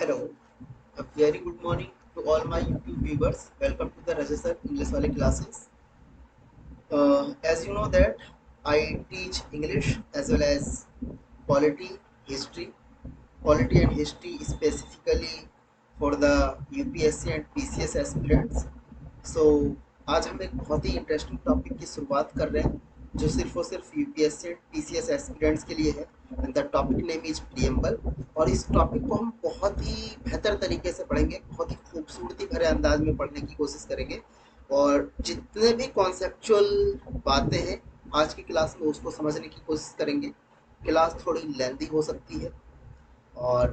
Hello, a very good morning to all my YouTube viewers. Welcome to the Register English Wale classes. As you know that I teach English as well as polity, history, polity and history specifically for the UPSC and PCS aspirants. So आज हम एक बहुत ही interesting topic की शुरुआत कर रहे हैं जो सिर्फ और सिर्फ यूपीएससी एंड पीसीएस एस्पिरेंट्स के लिए है and the topic name is preamble. और इस टॉपिक को हम बहुत ही बेहतर तरीके से पढ़ेंगे, बहुत ही खूबसूरती भरे अंदाज में पढ़ने की कोशिश करेंगे और जितने भी कॉन्सेप्चुअल बातें हैं आज की क्लास में उसको समझने की कोशिश करेंगे। क्लास थोड़ी लेंथी हो सकती है और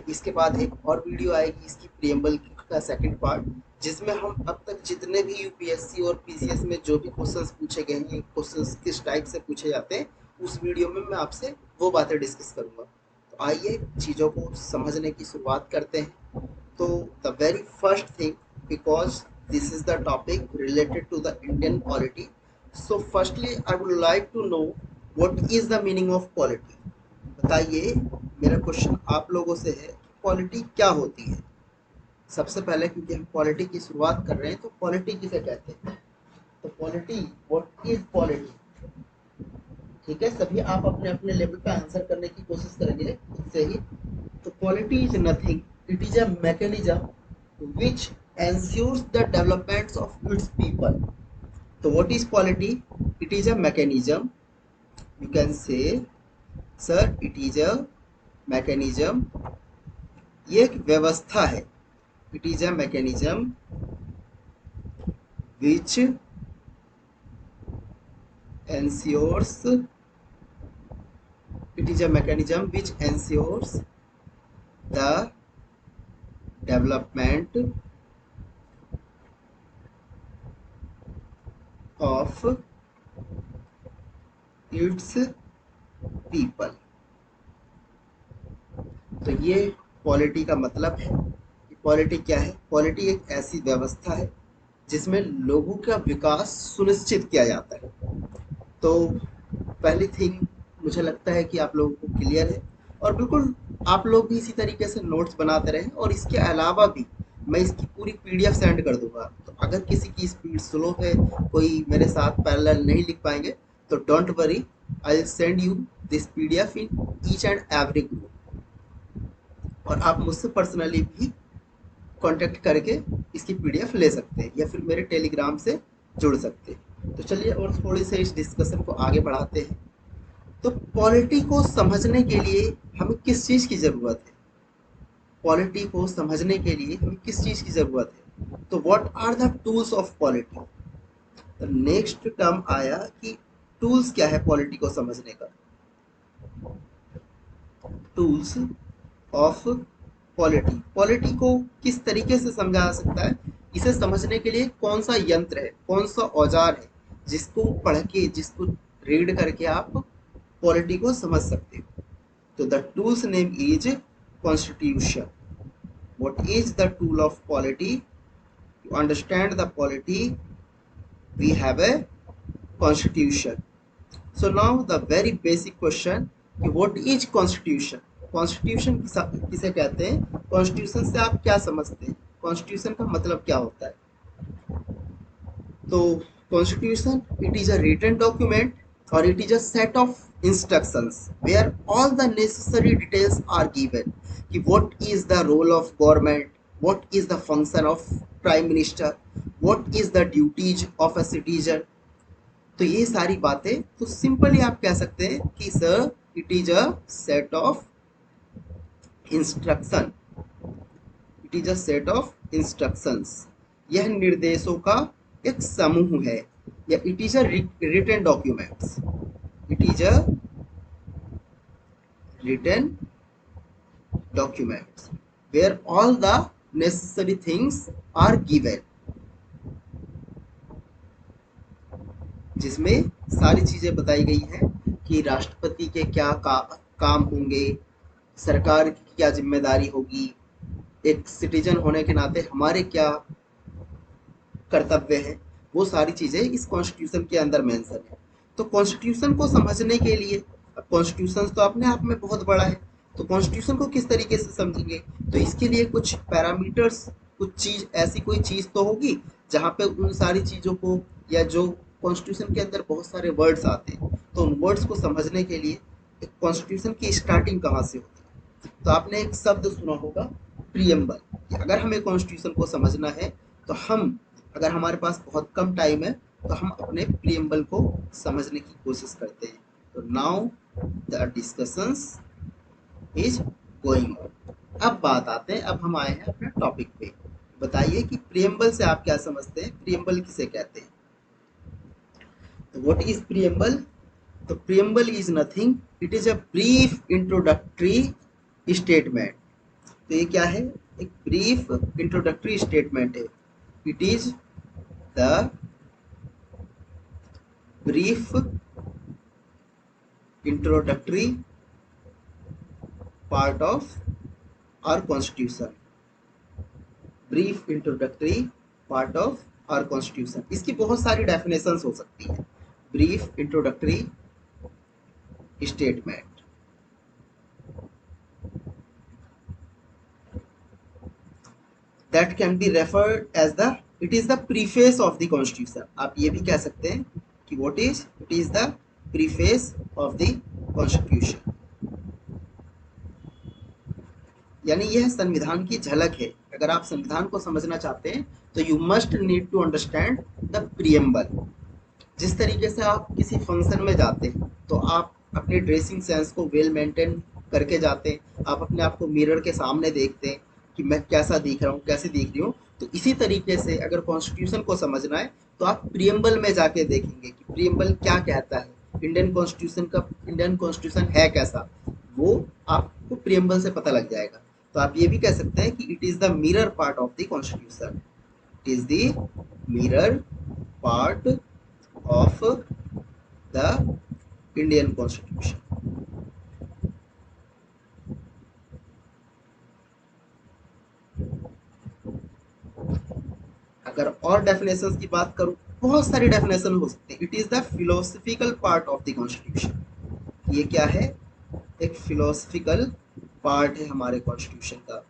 इसके बाद एक और वीडियो आएगी इसकी प्रियम्बल का सेकंड पार्ट, जिसमें हम अब तक जितने भी यूपीएससी और पीसीएस में जो भी क्वेश्चंस पूछे गए हैं, क्वेश्चंस किस टाइप से पूछे जाते हैं, उस वीडियो में मैं आपसे वो बातें डिस्कस करूंगा। तो आइए चीज़ों को समझने की शुरुआत करते हैं। तो the very first thing, because this is the topic related to the Indian polity, so firstly I would like to know what is the meaning of polity. बताइए, मेरा क्वेश्चन आप लोगों से है कि पॉलिटी क्या होती है। सबसे पहले क्योंकि हम पॉलिटी की शुरुआत कर रहे हैं तो पॉलिटी किसे कहते हैं। तो पॉलिटी, व्हाट इज पॉलिटी। ठीक है, सभी आप अपने अपने लेवल पे आंसर करने की कोशिश करेंगे खुद से ही। तो polity is nothing, it is a mechanism which ensures the developments of its people. तो what is polity, it is a mechanism, you can say sir it is a mechanism, ये एक व्यवस्था है। It is a mechanism which ensures, it is a mechanism which ensures the development of its people। तो ये polity का मतलब है कि पॉलिटी क्या है। पॉलिटी एक ऐसी व्यवस्था है जिसमें लोगों का विकास सुनिश्चित किया जाता है। तो पहली थिंग मुझे लगता है कि आप लोगों को क्लियर है और बिल्कुल आप लोग भी इसी तरीके से नोट्स बनाते रहें और इसके अलावा भी मैं इसकी पूरी पीडीएफ सेंड कर दूंगा। तो अगर किसी की स्पीड स्लो है, कोई मेरे साथ पैरेलल नहीं लिख पाएंगे, तो don't worry, I will send you this PDF in each and every group. और आप मुझसे पर्सनली भी कांटेक्ट करके इसकी पीडीएफ ले सकते हैं या फिर मेरे टेलीग्राम से जुड़ सकते हैं। तो चलिए और थोड़ी से इस डिस्कशन को आगे बढ़ाते हैं। तो पॉलिटी को समझने के लिए हमें किस चीज़ की ज़रूरत है। पॉलिटी को समझने के लिए हमें किस चीज़ की ज़रूरत है। तो what are the tools of polity. तो नेक्स्ट टर्म आया कि टूल्स क्या है पॉलिटी को समझने का। टूल्स ऑफ पॉलिटी, पॉलिटी को किस तरीके से समझा जा सकता है, इसे समझने के लिए कौन सा यंत्र है, कौन सा औजार है जिसको पढ़ के, जिसको रीड करके आप पॉलिटी को समझ सकते हो। तो the tools name is constitution. What is the tool of polity? To understand the polity, we have a constitution. So now the very basic question कि what is constitution? Constitution किसे कहते हैं, Constitution से आप क्या समझते हैं, Constitution का मतलब क्या होता है। तो Constitution, it is a written document or it is a set of instructions where all the necessary details are given कि what is the role of government, what is the function of prime minister, what is the duties of a citizen। तो ये सारी बातें तो simply आप कह सकते हैं कि sir it is a set of instruction, it is a set of instructions, यह निर्देशों का एक समूह है, या it is a written documents, it is a written documents where all the necessary things are given, जिसमें सारी चीजें बताई गई हैं कि राष्ट्रपति के क्या काम होंगे, सरकार की क्या जिम्मेदारी होगी, एक सिटीजन होने के नाते हमारे क्या कर्तव्य हैं, वो सारी चीज़ें इस कॉन्स्टिट्यूशन के अंदर मेंशन है। तो कॉन्स्टिट्यूशन को समझने के लिए, अब कॉन्स्टिट्यूशन तो अपने आप में बहुत बड़ा है, तो कॉन्स्टिट्यूशन को किस तरीके से समझेंगे, तो इसके लिए कुछ पैरामीटर्स, कुछ चीज, ऐसी कोई चीज तो होगी जहाँ पे उन सारी चीजों को, या जो कॉन्स्टिट्यूशन के अंदर बहुत सारे वर्ड्स आते हैं, तो उन वर्ड्स को समझने के लिए एक कॉन्स्टिट्यूशन की स्टार्टिंग कहाँ से होती है। तो आपने एक शब्द सुना होगा, प्रियम्बल, कि अगर हमें कॉन्स्टिट्यूशन को समझना है तो हम, अगर हमारे पास बहुत कम टाइम है, तो हम अपने प्रियम्बल को समझने की कोशिश करते हैं। तो now the discussions is going on. अब बात आते हैं, अब हम आए हैं अपने टॉपिक पे। बताइए कि प्रियम्बल से आप क्या समझते हैं, प्रियम्बल किसे कहते हैं। तो व्हाट इज प्रियम्बल, तो preamble is nothing, it is a brief introductory statement. तो ये क्या है, एक ब्रीफ इंट्रोडक्टरी स्टेटमेंट है। It is the brief introductory part of our constitution, brief introductory part of our constitution. इसकी बहुत सारी डेफिनेशंस हो सकती है। Brief introductory statement, that can be referred as the, it is the preface of the constitution. आप ये भी कह सकते हैं कि what is, it is the preface of the constitution, यानी यह संविधान की झलक है। अगर आप संविधान को समझना चाहते हैं तो you must need to understand the preamble. जिस तरीके से आप किसी फंक्शन में जाते हैं तो आप अपने ड्रेसिंग सेंस को वेल मेंटेन करके जाते हैं, आप अपने आप को मिरर के सामने देखते हैं कि मैं कैसा दिख रहा हूँ, कैसे दिख रही हूँ। तो इसी तरीके से अगर कॉन्स्टिट्यूशन को समझना है तो आप प्रियम्बल में जाके देखेंगे कि प्रियम्बल क्या कहता है, इंडियन कॉन्स्टिट्यूशन का, इंडियन कॉन्स्टिट्यूशन है कैसा, वो आपको प्रियम्बल से पता लग जाएगा। तो आप ये भी कह सकते हैं कि it is the mirror part of the constitution, it is the mirror part of the Indian Constitution. अगर और डेफिनेशन की बात करूं, बहुत सारी डेफिनेशन हो सकती है। It is the philosophical part of the constitution. ये क्या है, एक फिलोसफिकल पार्ट है हमारे कॉन्स्टिट्यूशन का।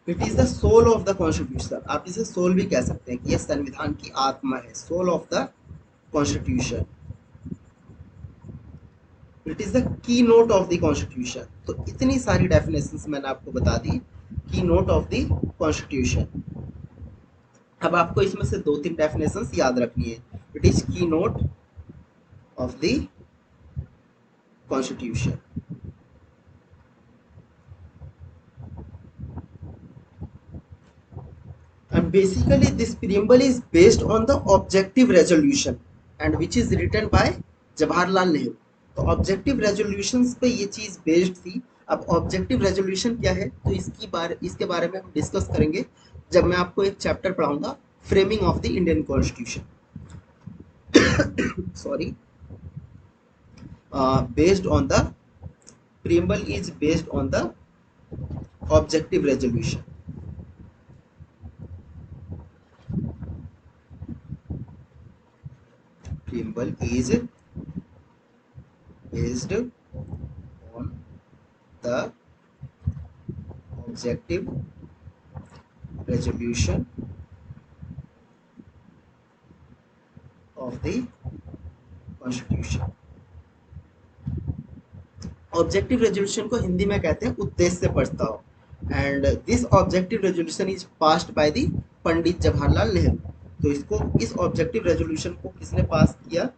It is the soul of the constitution, आप इसे सोल भी कह सकते हैं कि यह संविधान की आत्मा है, soul of the constitution. It is the keynote of the constitution. तो इतनी सारी डेफिनेशंस मैंने आपको बता दी, की नोट ऑफ द कॉन्स्टिट्यूशन। अब आपको इसमें से दो तीन डेफिनेशंस याद रखनी है। इट इज की note of the constitution, and basically this preamble is based on the objective resolution and which is written by Jawaharlal Nehru. तो ऑब्जेक्टिव रेजोल्यूशंस पे ये चीज बेस्ड थी। अब ऑब्जेक्टिव रेजोल्यूशन क्या है, तो इसके बारे में हम डिस्कस करेंगे जब मैं आपको एक चैप्टर पढ़ाऊंगा, framing of the Indian constitution. Sorry, based on the preamble is based on the objective resolution. Preamble is based on the objective resolution of the constitution. Objective resolution को हिंदी में कहते हैं उद्देश्य प्रस्ताव। And this objective resolution is passed by the Pandit Jawaharlal Nehru. तो इसको, इस objective resolution को किसने पास किया,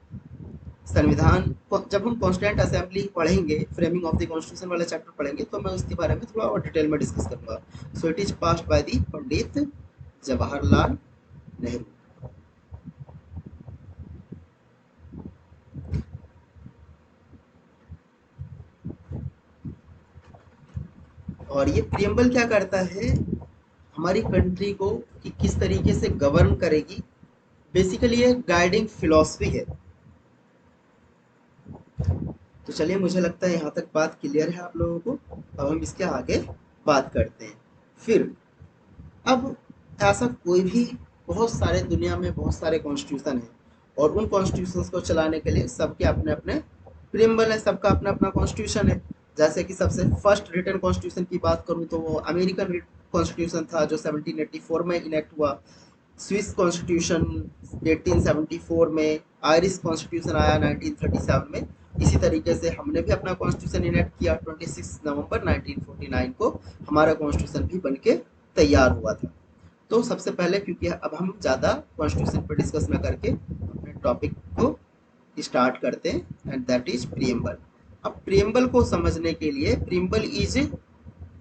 संविधान। जब हम कॉन्स्टिट्यूएंट असेंबली पढ़ेंगे, फ्रेमिंग ऑफ द कॉन्स्टिट्यूशन वाला चैप्टर पढ़ेंगे, तो मैं उसके बारे में थोड़ा और डिटेल में डिस्कस करूंगा। So it is passed by the Pandit Jawaharlal Nehru. और ये प्रियम्बल क्या करता है, हमारी कंट्री को कि किस तरीके से गवर्न करेगी, बेसिकली ये गाइडिंग फिलॉसफी है। तो चलिए, मुझे लगता है यहाँ तक बात क्लियर है आप लोगों को। अब हम इसके आगे बात करते हैं। फिर अब ऐसा कोई भी बहुत सारे दुनिया में बहुत सारे कॉन्स्टिट्यूशन हैं और उन कॉन्स्टिट्यूशन को चलाने के लिए सबके अपने अपने प्रियम्बल है, सबका अपना अपना कॉन्स्टिट्यूशन है। जैसे कि सबसे फर्स्ट रिटन कॉन्स्टिट्यूशन की बात करूँ तो वो अमेरिकन कॉन्स्टिट्यूशन था जो 1784 में इनेक्ट हुआ। स्विस कॉन्स्टिट्यूशन 1874 में, आयरिश कॉन्स्टिट्यूशन आया 1937 में। इसी तरीके से हमने भी अपना कॉन्स्टिट्यूशन इनेक्ट किया 26 नवंबर 1949 को, हमारा कॉन्स्टिट्यूशन भी बनके तैयार हुआ था। तो सबसे पहले, क्योंकि अब हम ज़्यादा कॉन्स्टिट्यूशन पर डिस्कस ना करके अपने टॉपिक को स्टार्ट करते हैं, एंड दैट इज प्रियम्बल। अब प्रियम्बल को समझने के लिए, preamble is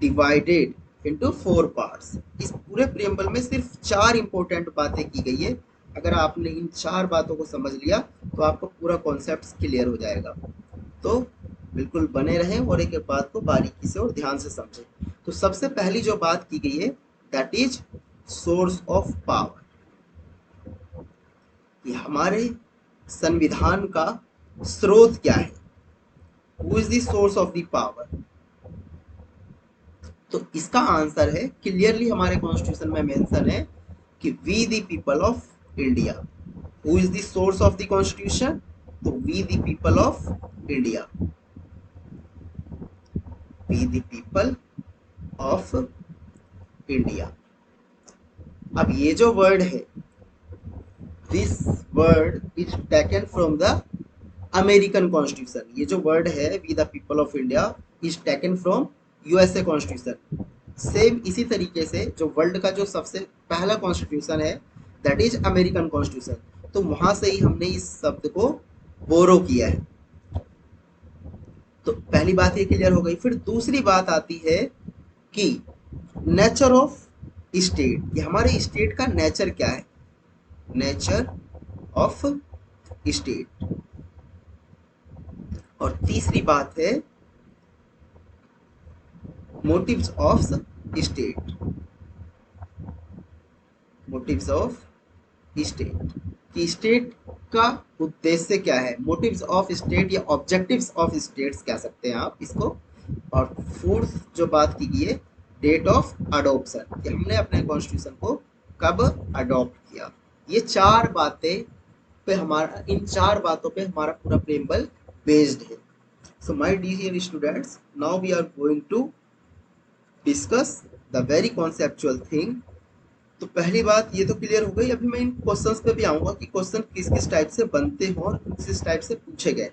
divided into 4 parts. इस पूरे प्रियम्बल में सिर्फ 4 इंपॉर्टेंट बातें की गई है। अगर आपने इन 4 बातों को समझ लिया तो आपको पूरा कॉन्सेप्ट क्लियर हो जाएगा। तो बिल्कुल बने रहें और एक एक बात को बारीकी से और ध्यान से समझें। तो सबसे पहली जो बात की गई है that is source of power. कि हमारे संविधान का स्रोत क्या है, who is the source of the power. तो इसका आंसर है क्लियरली हमारे कॉन्स्टिट्यूशन में मेंशन है कि we the people of India. Who is the source of the constitution? तो we the people of India, we the people of India. अब ये जो वर्ड है, this word is taken from the American constitution. ये जो word है we the people of India is taken from USA constitution. Same इसी तरीके से जो वर्ल्ड का जो सबसे पहला कॉन्स्टिट्यूशन है दैट इज अमेरिकन कॉन्स्टिट्यूशन, तो वहां से ही हमने इस शब्द को बोरो किया है। तो पहली बात ये क्लियर हो गई। फिर दूसरी बात आती है कि नेचर ऑफ स्टेट, ये हमारे स्टेट का नेचर क्या है, नेचर ऑफ स्टेट। और तीसरी बात है motives of state, motives of state कि स्टेट का उद्देश्य क्या है, मोटिव्स ऑफ स्टेट या ऑब्जेक्टिव्स ऑफ स्टेट्स कह सकते हैं आप इसको। और फोर्थ जो बात की गई है डेट ऑफ अडोप्शन, कि हमने अपने कॉन्स्टिट्यूशन को कब अडॉप्ट किया। ये 4 बातें पे हमारा, इन 4 बातों पे हमारा पूरा प्रेम्बल बेस्ड है। So my dear students, now we are going to discuss the very conceptual thing. तो पहली बात ये तो क्लियर हो गई। अभी मैं इन क्वेश्चंस पे भी आऊंगा कि क्वेश्चन किस किस टाइप से बनते हैं और किस टाइप से पूछे गए।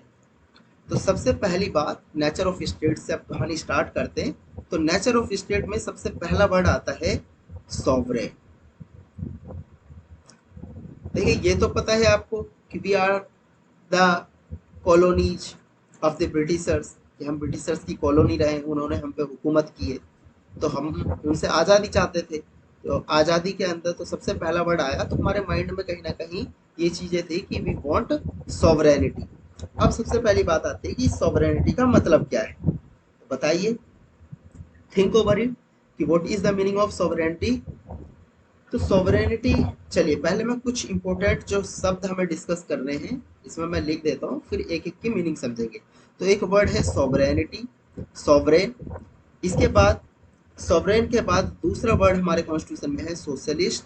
तो सबसे पहली बात नेचर ऑफ स्टेट से अब कहानी स्टार्ट करते हैं। तो नेचर ऑफ स्टेट में सबसे पहला वर्ड आता है सॉवरेन। देखिए ये तो पता है आपको कि we are the colonies of the Britishers, कि हम ब्रिटिशर्स की कॉलोनी रहे, उन्होंने हम पे हुकूमत की है, तो हम उनसे आज़ादी चाहते थे। तो आज़ादी के अंदर तो सबसे पहला वर्ड आया तो हमारे माइंड में कहीं ना कहीं ये चीज़ें थी कि वी वांट सॉवरेनिटी। अब सबसे पहली बात आती है कि सॉवरेनिटी का मतलब क्या है, तो बताइए, थिंक ओवर इट कि what is the meaning of sovereignty. तो सॉवरेनिटी, चलिए पहले मैं कुछ इंपॉर्टेंट जो शब्द हमें डिस्कस करने हैं इसमें मैं लिख देता हूँ, फिर एक एक की मीनिंग समझेंगे। तो एक वर्ड है सॉवरेनिटी, सॉवरेन। इसके बाद सॉवरेन के बाद दूसरा वर्ड हमारे कॉन्स्टिट्यूशन में है सोशलिस्ट।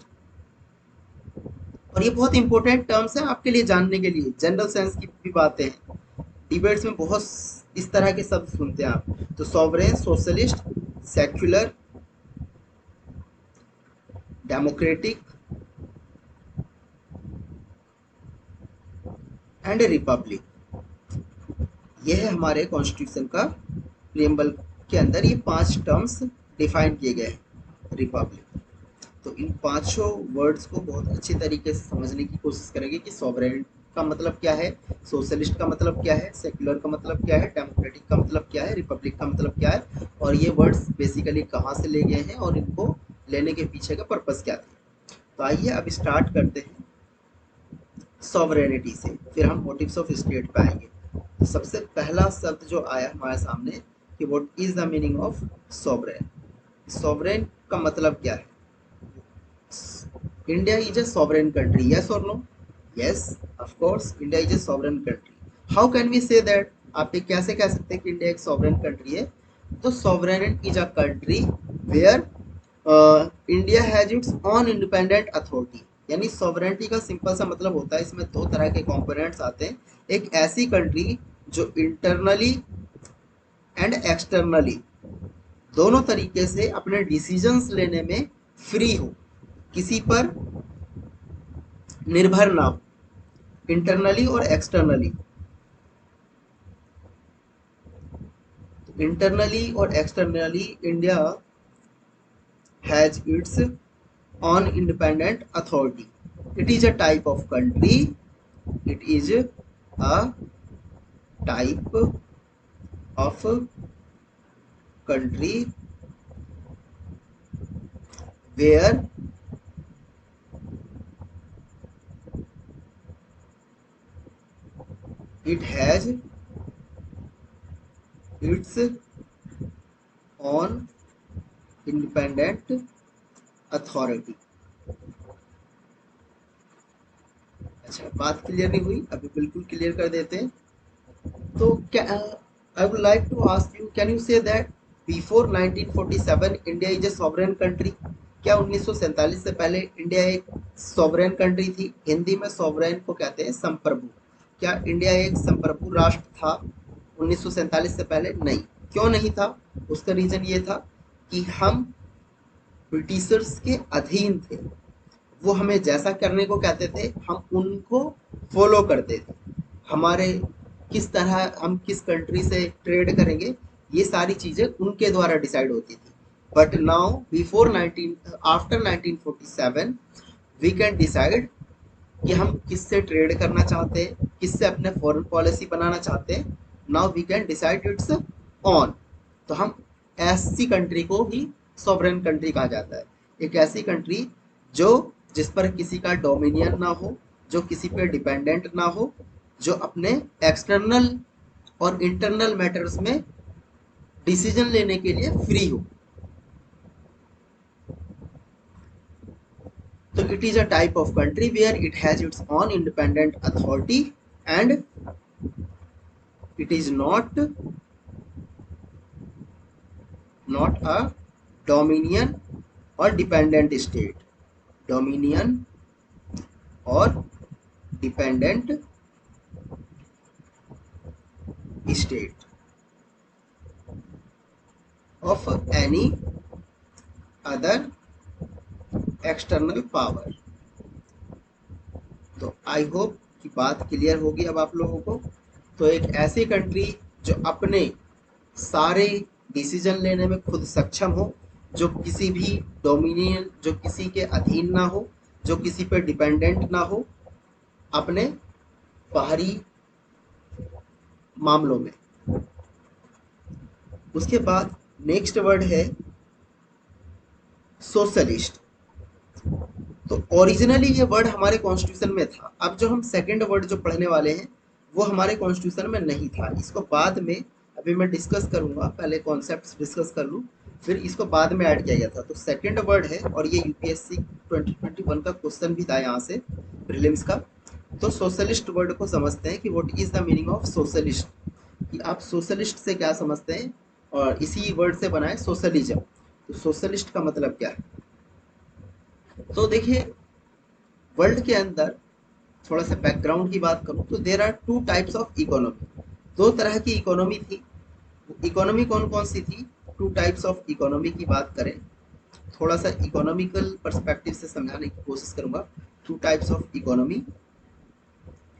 और ये बहुत इंपॉर्टेंट टर्म्स है आपके लिए जानने के लिए, जनरल साइंस की भी बातें हैं, डिबेट्स में बहुत इस तरह के शब्द सुनते हैं आप। तो sovereign, socialist, secular, democratic and Republic, ये है हमारे कॉन्स्टिट्यूशन का प्रियम्बल के अंदर ये 5 टर्म्स डिफाइन किए गए हैं। रिपब्लिक, तो इन पांचों वर्ड्स को बहुत अच्छी तरीके से समझने की कोशिश करेंगे कि सॉवरेन का मतलब क्या है, सोशलिस्ट का मतलब क्या है, सेक्युलर का मतलब क्या है, डेमोक्रेटिक का मतलब क्या है, रिपब्लिक का मतलब क्या है, और ये वर्ड्स बेसिकली कहाँ से ले गए हैं और इनको लेने के पीछे का पर्पस क्या था। तो आइए अब स्टार्ट करते हैं सॉवरेनिटी से, फिर हम मोटिव्स ऑफ स्टेट पे आएंगे। तो सबसे पहला शब्द जो आया हमारे सामने कि what is the meaning of sovereign. Sovereign का मतलब क्या है, India is a sovereign country, yes or no? Yes, of course, India is a sovereign country. How can we say that? आप ये कैसे कह सकते हैं कि इंडिया एक सॉवरेन कंट्री है? तो sovereign is a country where India has its own independent authority. यानी सॉवरेंटी का सिंपल सा मतलब होता है, इसमें दो तरह के कंपोनेंट्स आते हैं। एक ऐसी कंट्री जो इंटरनली एंड एक्सटर्नली दोनों तरीके से अपने डिसीजंस लेने में फ्री हो, किसी पर निर्भर ना हो, इंटरनली और एक्सटर्नली। इंटरनली और externally India has its own independent authority. It is a type of country, it is a type of country where it has its own independent authority। अच्छा, बात क्लियर नहीं हुई, अभी बिल्कुल क्लियर कर देते हैं। तो क्या I would like to ask you, can you say that before 1947 India is a sovereign country? क्या 1947 से पहले इंडिया एक सॉवरेन कंट्री थी? हिंदी में सॉवरेन को कहते हैं संप्रभु। क्या इंडिया एक संप्रभु राष्ट्र था 1947 से पहले? नहीं। क्यों नहीं था? उसका रीजन ये था कि हम ब्रिटिशर्स के अधीन थे। वो हमें जैसा करने को कहते थे हम उनको फॉलो करते थे। हमारे किस तरह हम किस कंट्री से ट्रेड करेंगे, ये सारी चीजें उनके द्वारा डिसाइड होती थी। But now before 19 after 1947 we can decide कि हम किससे ट्रेड करना चाहते हैं, किससे अपने फॉरेन पॉलिसी बनाना चाहते हैं। Now we can decide its own. तो हम ऐसी कंट्री को ही सॉवरेन कंट्री कहा जाता है। एक ऐसी कंट्री जो जिस पर किसी का डोमिनियन ना हो, जो किसी पे डिपेंडेंट ना हो, जो अपने एक्सटर्नल और इंटरनल मैटर्स में डिसीजन लेने के लिए फ्री हो। So it is a type of country where it has its own independent authority and it is not a dominion or dependent state. Dominion or dependent state of any other external power। तो I hope कि बात clear होगी अब आप लोगों को। तो एक ऐसी कंट्री जो अपने सारे डिसीजन लेने में खुद सक्षम हो, जो किसी भी डोमिनियन, जो किसी के अधीन ना हो, जो किसी पर डिपेंडेंट ना हो अपने बाहरी मामलों में। उसके बाद नेक्स्ट वर्ड है सोशलिस्ट। तो ओरिजिनली ये वर्ड हमारे कॉन्स्टिट्यूशन में था। अब जो हम सेकंड वर्ड जो पढ़ने वाले हैं वो हमारे कॉन्स्टिट्यूशन में नहीं था। इसको बाद में अभी मैं डिस्कस करूंगा, पहले कॉन्सेप्ट्स डिस्कस कर लूँ, फिर इसको बाद में ऐड किया गया था। तो सेकंड वर्ड है और ये यूपीएससी 2021 का क्वेश्चन भी था यहाँ से, प्रीलिम्स का। तो सोशलिस्ट वर्ड को समझते हैं कि what is the meaning of socialist, कि आप सोशलिस्ट से क्या समझते हैं, और इसी वर्ड से बना है सोशलिज्म। तो सोशलिस्ट का मतलब क्या है? तो देखिए, वर्ल्ड के अंदर थोड़ा सा बैकग्राउंड की बात करूं तो there are two types of economy. दो तरह की इकोनॉमी थी। इकोनॉमी कौन कौन सी थी? टू टाइप्स ऑफ इकोनॉमी की बात करें, थोड़ा सा इकोनॉमिकल पर्सपेक्टिव से समझाने की कोशिश करूंगा। टू टाइप्स ऑफ इकोनॉमी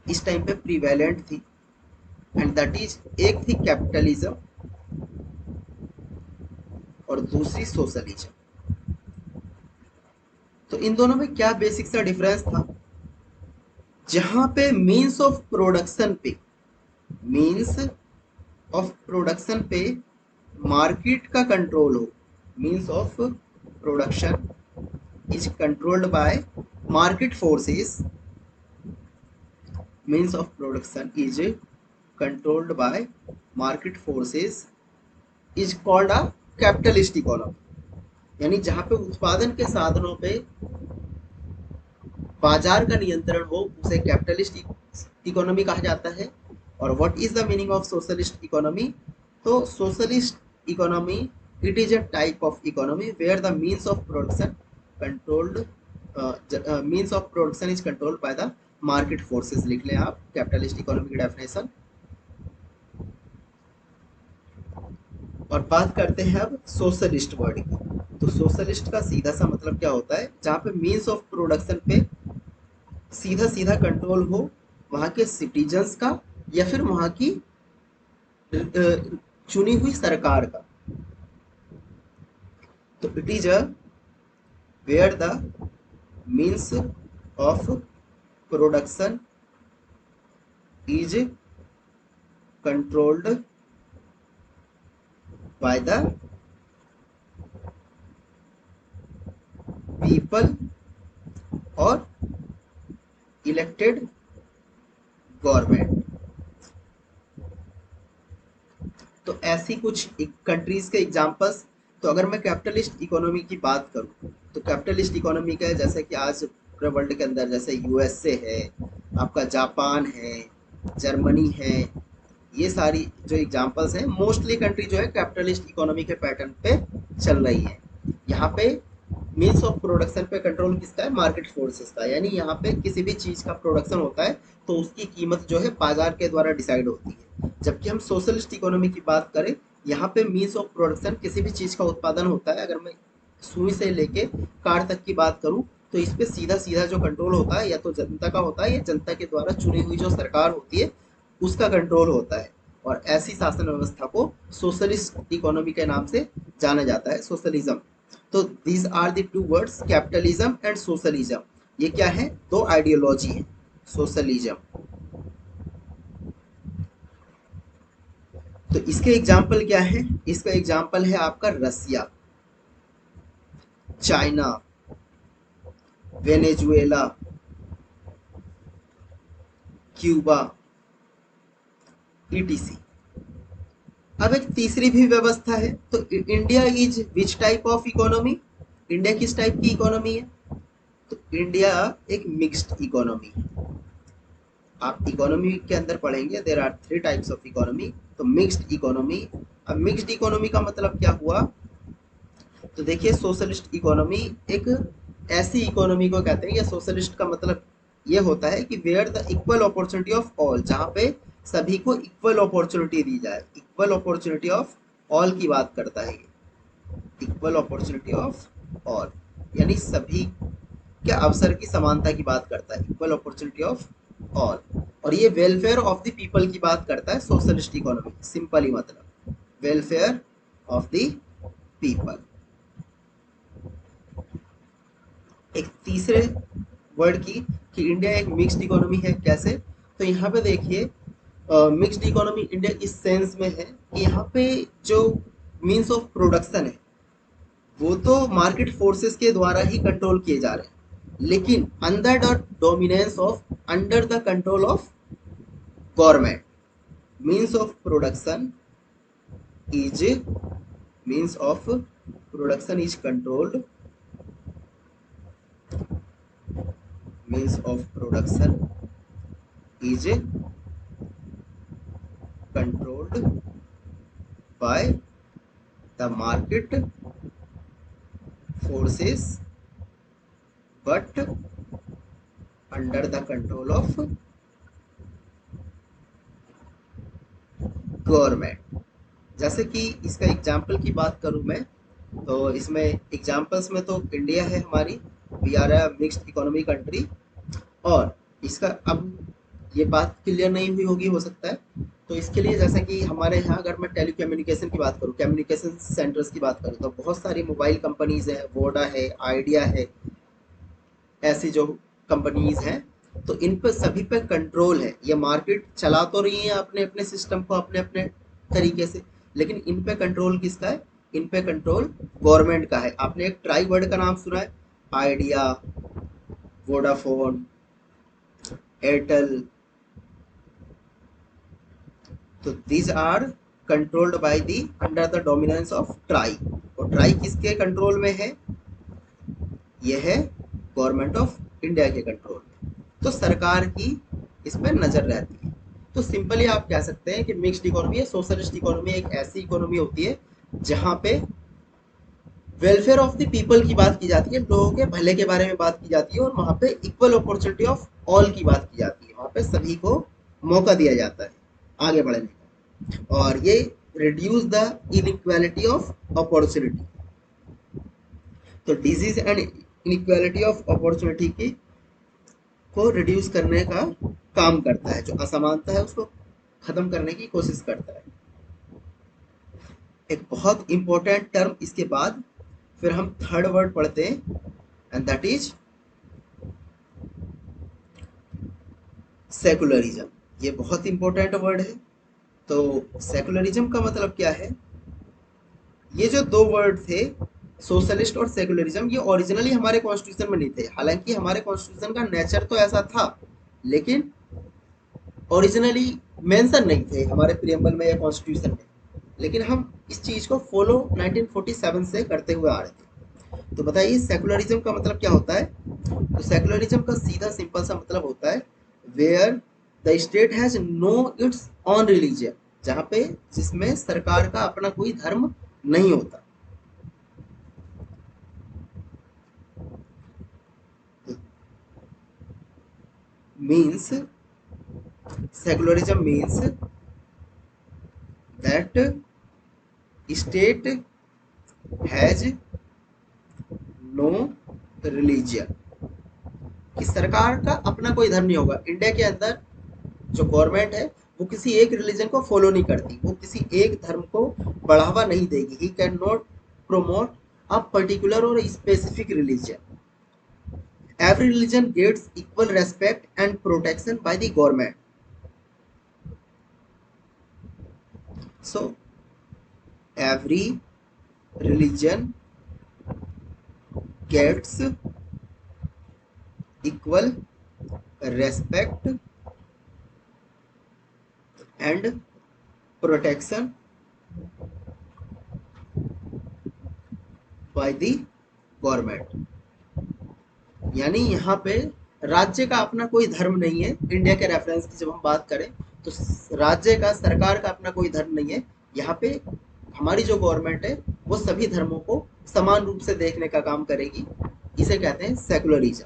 इस टाइम पे प्रीवेलेंट थी, एंड दैट इज, एक थी कैपिटलिज्म और दूसरी सोशलिज्म। तो इन दोनों में क्या बेसिक सा डिफरेंस था? जहां पे मीन्स ऑफ प्रोडक्शन पे मार्केट का कंट्रोल हो, means of production is controlled bye market forces, means of production is controlled by market forces is called a capitalist economy। यानी जहां पे उत्पादन के साधनों पे बाजार का नियंत्रण हो उसे कैपिटलिस्ट इकोनॉमी कहा जाता है। और what is the meaning of socialist economy? तो socialist economy, it is a type of economy where the means of production controlled means of production is controlled by the market forces, लिख लें आप capitalist economy की definition. और बात करते हैं अब सोशलिस्ट वर्ड की। तो सोशलिस्ट का सीधा सा मतलब क्या होता है, जहाँ पे मीन्स ऑफ प्रोडक्शन पे सीधा सीधा कंट्रोल हो वहाँ के सिटीजन्स का या फिर वहाँ की चुनी हुई सरकार का। तो it is a where the means of production is controlled by the people और इलेक्टेड गवर्नमेंट। तो ऐसी कुछ कंट्रीज के एग्जांपल्स। तो अगर मैं कैपिटलिस्ट इकोनॉमी की बात करूं तो कैपिटलिस्ट इकोनॉमी का है जैसे कि आज पूरे वर्ल्ड के अंदर जैसे यूएसए है, आपका जापान है, जर्मनी है, ये सारी जो एग्जांपल्स हैं, मोस्टली कंट्री जो है कैपिटलिस्ट इकोनॉमी के पैटर्न पे चल रही है। यहाँ पे मीन्स ऑफ प्रोडक्शन पे कंट्रोल किसका है, मार्केट फोर्सेस का। यानी यहाँ पे किसी भी चीज का प्रोडक्शन होता है तो उसकी कीमत जो है बाजार के द्वारा डिसाइड होती है। जबकि हम सोशलिस्ट इकोनॉमी की बात करें, यहाँ पे मीन्स ऑफ प्रोडक्शन किसी भी चीज का उत्पादन होता है। अगर मैं सुई से लेके कार तक की बात करूं तो इस पे सीधा सीधा जो कंट्रोल होता है या तो जनता का होता है या जनता के द्वारा चुनी हुई जो सरकार होती है उसका कंट्रोल होता है। और ऐसी शासन व्यवस्था को सोशलिस्ट इकोनॉमी के नाम से जाना जाता है, सोशलिज्म। तो these are the two words, capitalism and socialism. ये क्या है, दो आइडियोलॉजी है, सोशलिज्म। तो इसके एग्जाम्पल क्या है, इसका एग्जाम्पल है आपका रसिया, चाइना, वेनेजुएला, क्यूबा, ईटीसी। अब एक तीसरी भी व्यवस्था है। तो India is which type of economy, India किस टाइप की इकोनॉमी है, तो इंडिया एक मिक्स्ड इकोनॉमी है। आप इकोनॉमी के अंदर पढ़ेंगे there are three types of economy. तो मिक्स्ड इकोनॉमी। अब मिक्स्ड इकोनॉमी का मतलब क्या हुआ, तो देखिए सोशलिस्ट इकोनॉमी एक ऐसी इकोनॉमी को कहते हैं, या सोशलिस्ट का मतलब ये होता है कि where the equal opportunity of all, जहाँ पे सभी को इक्वल अपॉर्चुनिटी दी जाए। इक्वल अपॉर्चुनिटी ऑफ ऑल की बात करता है ये, इक्वल अपॉर्चुनिटी ऑफ ऑल, यानी सभी के अवसर की समानता की बात करता है, इक्वल अपॉर्चुनिटी ऑफ ऑल। और ये वेलफेयर ऑफ द पीपल की बात करता है सोशलिस्ट इकोनॉमी, सिंपली मतलब वेलफेयर ऑफ द पीपल। एक तीसरे वर्ड की कि इंडिया एक मिक्स्ड इकोनॉमी है, कैसे, तो यहाँ पे देखिए मिक्स्ड इकोनॉमी इंडिया इस सेंस में है कि यहाँ पे जो मीन्स ऑफ प्रोडक्शन है वो तो मार्केट फोर्सेस के द्वारा ही कंट्रोल किए जा रहे हैं, लेकिन under the dominance of, under the control of government. Means of production is, means of production is controlled, means of production is controlled by the market forces but under the control of government. जैसे कि इसका example की बात करूं मैं, तो इसमें examples में तो इंडिया है हमारी, we are a mixed economy country. और इसका अब ये बात क्लियर नहीं हुई होगी हो सकता है, तो इसके लिए जैसा कि हमारे यहाँ अगर मैं टेली कम्युनिकेशन की बात करूँ, कम्युनिकेशन सेंटर्स की बात करूँ, तो बहुत सारी मोबाइल कंपनीज है, वोडा है, आइडिया है, ऐसी जो कंपनीज हैं, तो इन पर सभी पे कंट्रोल है। ये मार्केट चला तो रही है अपने अपने सिस्टम को अपने अपने तरीके से, लेकिन इन पे कंट्रोल किसका है, इन पे कंट्रोल गवर्नमेंट का है। आपने एक ट्राई वर्ड का नाम सुना है, आइडिया, वोडाफोन, एयरटेल। तो these are controlled by the under the dominance of TRAI. और ट्राई किसके कंट्रोल में है, ये है गवर्नमेंट ऑफ इंडिया के कंट्रोल में। तो सरकार की इस पर नजर रहती है। तो सिंपली आप कह सकते हैं कि मिक्स्ड इकोनॉमी या सोशलिस्ट इकोनॉमी एक ऐसी इकोनॉमी होती है जहां पे वेलफेयर ऑफ द पीपल की बात की जाती है, लोगों के भले के बारे में बात की जाती है, और वहाँ पे इक्वल अपॉर्चुनिटी ऑफ ऑल की बात की जाती है, वहाँ पे सभी को मौका दिया जाता है आगे बढ़ने का, और ये reduce the inequality of opportunity. तो disease and inequality of opportunity की को रिड्यूस करने का काम करता है, जो असमानता है उसको खत्म करने की कोशिश करता है। एक बहुत इंपॉर्टेंट टर्म इसके बाद फिर हम थर्ड वर्ड पढ़ते हैं, एंड दैट इज सेकुलरिज्म। ये बहुत इंपॉर्टेंट वर्ड है। तो सेकुलरिज्म का मतलब क्या है? ये जो दो वर्ड थे, सोशलिस्ट और सेकुलरिज्म, ये ओरिजिनली हमारे कॉन्स्टिट्यूशन में नहीं थे। हालांकि हमारे कॉन्स्टिट्यूशन का नेचर तो ऐसा था, लेकिन ओरिजिनली मेंशन नहीं थे हमारे प्रियम्बल में या कॉन्स्टिट्यूशन में। लेकिन हम इस चीज को फॉलो 1947 से करते हुए आ रहे थे। तो बताइए सेकुलरिज्म का मतलब क्या होता है? तो सेकुलरिज्म का सीधा सिंपल सा मतलब होता है where the state has no its own religion, जहाँ पे जिसमें सरकार का अपना कोई धर्म नहीं होता। Means secularism means that state has no religion, कि सरकार का अपना कोई धर्म नहीं होगा। इंडिया के अंदर जो गवर्नमेंट है वो किसी एक रिलीजन को फॉलो नहीं करती, वो किसी एक धर्म को बढ़ावा नहीं देगी। He can not promote a particular or a specific religion. Every religion gets equal respect and protection by the government. So every religion gets equal respect and protection by the government. यानी यहाँ पे राज्य का अपना कोई धर्म नहीं है। इंडिया के रेफरेंस की जब हम बात करें तो राज्य का, सरकार का अपना कोई धर्म नहीं है। यहाँ पे हमारी जो गवर्नमेंट है वो सभी धर्मों को समान रूप से देखने का काम करेगी। इसे कहते हैं सेकुलरिज्म।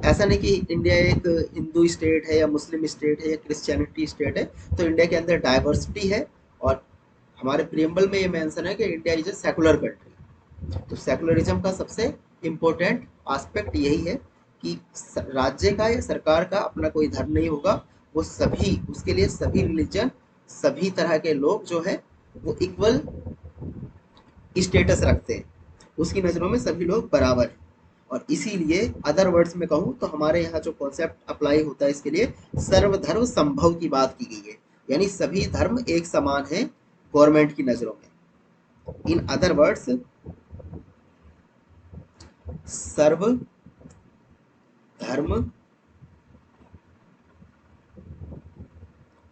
ऐसा नहीं कि इंडिया एक हिंदू स्टेट है या मुस्लिम स्टेट है या क्रिश्चियनिटी स्टेट है। तो इंडिया के अंदर डाइवर्सिटी है, और हमारे प्रियम्बल में ये मेंशन है कि India is a secular country. तो सेकुलरिज्म का सबसे इम्पोर्टेंट एस्पेक्ट यही है कि राज्य का या सरकार का अपना कोई धर्म नहीं होगा। वो सभी, उसके लिए सभी रिलीजन, सभी तरह के लोग जो है वो इक्वल स्टेटस रखते हैं। उसकी नज़रों में सभी लोग बराबर हैं। और इसीलिए अदर वर्ड्स में कहूँ तो हमारे यहाँ जो कॉन्सेप्ट अप्लाई होता है इसके लिए, सर्वधर्म संभव की बात की गई है। यानी सभी धर्म एक समान है गवर्नमेंट की नज़रों में। इन अदर वर्ड्स, सर्व धर्म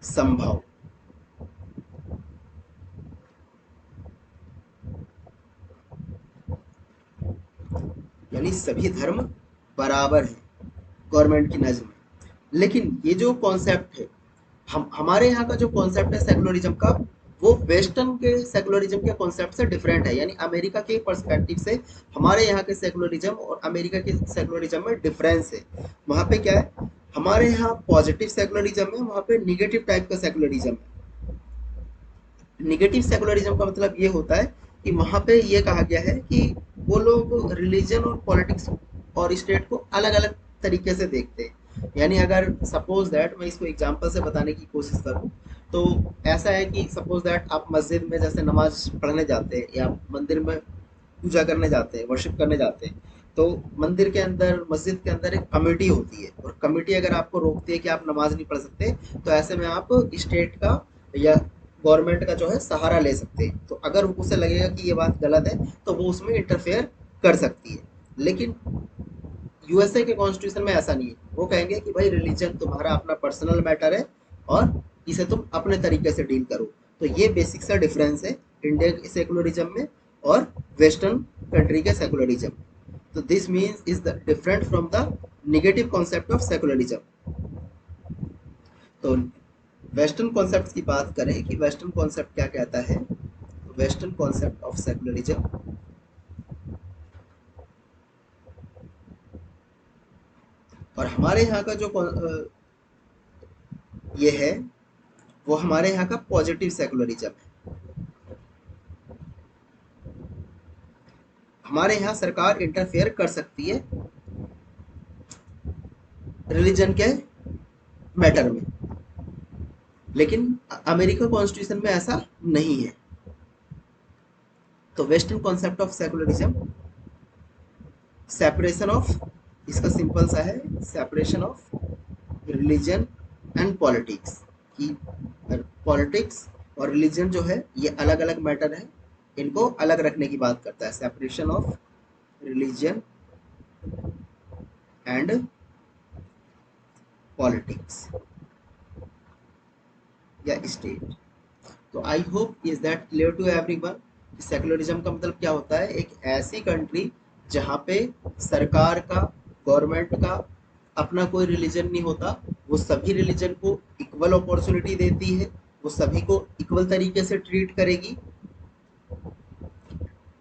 संभव, यानी सभी धर्म बराबर है गवर्नमेंट की नजर में। लेकिन ये जो कॉन्सेप्ट है, हम हमारे यहाँ का जो कॉन्सेप्ट है सेकुलरिज्म का, वो वेस्टर्न के सेकुलरिज्म के कॉन्सेप्ट से डिफरेंट है। यानी अमेरिका के पर्सपेक्टिव से हमारे यहाँ के सेकुलरिज्म और अमेरिका के सेकुलरिज्म में डिफरेंस है। वहाँ पे क्या है, हमारे यहाँ पॉजिटिव सेकुलरिज्म है, वहाँ पे निगेटिव टाइप का सेकुलरिज्म है। निगेटिव सेकुलरिज्म का मतलब ये होता है कि वहाँ पे ये कहा गया है कि वो लोग रिलीजन और पॉलिटिक्स और स्टेट को अलग अलग तरीके से देखते हैं। यानी अगर सपोज दैट मैं इसको एग्जांपल से बताने की कोशिश करूं, तो ऐसा है कि सपोज दैट आप मस्जिद में जैसे नमाज पढ़ने जाते हैं या मंदिर में पूजा करने जाते हैं, वर्शिप करने जाते हैं, तो मंदिर के अंदर, मस्जिद के अंदर एक कमेटी होती है, और कमेटी अगर आपको रोकती है कि आप नमाज नहीं पढ़ सकते, तो ऐसे में आप स्टेट का या गवर्नमेंट का जो है सहारा ले सकते हैं। तो अगर उसे लगेगा कि ये बात गलत है तो वो उसमें इंटरफेयर कर सकती है। लेकिन यूएसए के कॉन्स्टिट्यूशन में ऐसा नहीं है। वो कहेंगे कि भाई रिलीजन तुम्हारा अपना पर्सनल मैटर है और इसे तुम अपने तरीके से डील करो। तो ये बेसिक सा डिफरेंस है इंडियन सेकुलरिज्म में और वेस्टर्न कंट्री के सेकुलरिज्म। तो this means is the different from the negative concept of secularism. तो वेस्टर्न कॉन्सेप्ट की बात करें कि वेस्टर्न कॉन्सेप्ट क्या कहता है। वेस्टर्न कॉन्सेप्ट ऑफ सेकुलरिज्म और हमारे यहाँ का जो ये है वो हमारे यहाँ का पॉजिटिव सेकुलरिज्म है। हमारे यहाँ सरकार इंटरफेयर कर सकती है रिलीजन के मैटर में, लेकिन अमेरिका कॉन्स्टिट्यूशन में ऐसा नहीं है। तो western concept of secularism, separation of, इसका सिंपल सा है, separation of religion and politics, कि पॉलिटिक्स और रिलीजन जो है ये अलग अलग मैटर है, इनको अलग रखने की बात करता है। Separation of religion and politics या स्टेट। तो I hope is that clear to everyone. Secularism का मतलब क्या होता है? एक ऐसी कंट्री जहाँ पे सरकार का, गवर्नमेंट का अपना कोई रिलीजन नहीं होता, वो सभी रिलीजन को इक्वल अपॉर्चुनिटी देती है, वो सभी को इक्वल तरीके से ट्रीट करेगी।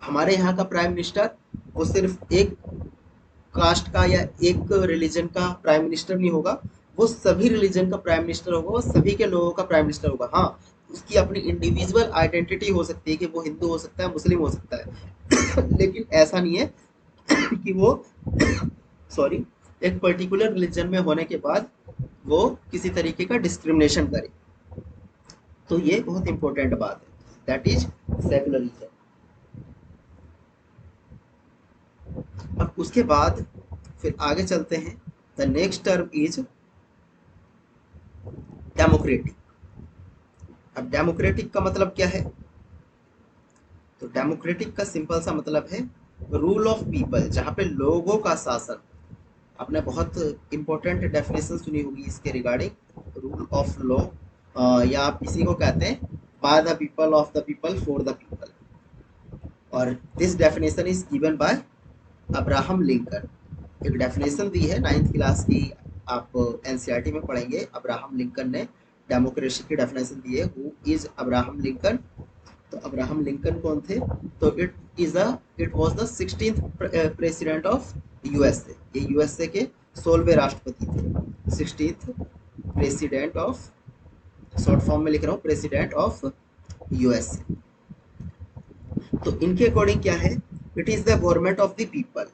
हमारे यहाँ का प्राइम मिनिस्टर वो सिर्फ एक कास्ट का या एक रिलीजन का प्राइम मिनिस्टर नहीं होगा, वो सभी रिलीजन का प्राइम मिनिस्टर होगा, वो सभी के लोगों का प्राइम मिनिस्टर होगा। हाँ, उसकी अपनी इंडिविजुअल आइडेंटिटी हो सकती है कि वो हिंदू हो सकता है, मुस्लिम हो सकता है लेकिन ऐसा नहीं है कि वो सॉरी एक पर्टिकुलर रिलीजन में होने के बाद वो किसी तरीके का डिस्क्रिमिनेशन करे। तो ये बहुत इंपॉर्टेंट बात है, दैट इज सेकुलरिज्म। अब उसके बाद फिर आगे चलते हैं। The next term is democratic. अब डेमोक्रेटिक का मतलब क्या है? तो डेमोक्रेटिक का सिंपल सा मतलब है रूल ऑफ पीपल, जहाँ पे लोगों का शासन। आपने बहुत इंपॉर्टेंट डेफिनेशन सुनी होगी इसके रिगार्डिंग, रूल ऑफ लॉ, या आप इसी को कहते हैं by the people, of the people, for the people. और this definition is given by Abraham Lincoln. एक डेफिनेशन दी है 9th क्लास की, आप एनसीईआरटी में पढ़ेंगे। अब्राहम लिंकन ने डेमोक्रेसी की डेफिनेशन दी है। Who is Abraham Lincoln? तो अब्राहम लिंकन कौन थे? तो it was the 16th president of USA. ये यूएसए के 16वें राष्ट्रपति थे। 16th president of, short form में लिख रहा हूँ, प्रेसिडेंट ऑफ यूएसए। तो इनके अकॉर्डिंग क्या है? It is the government of the people.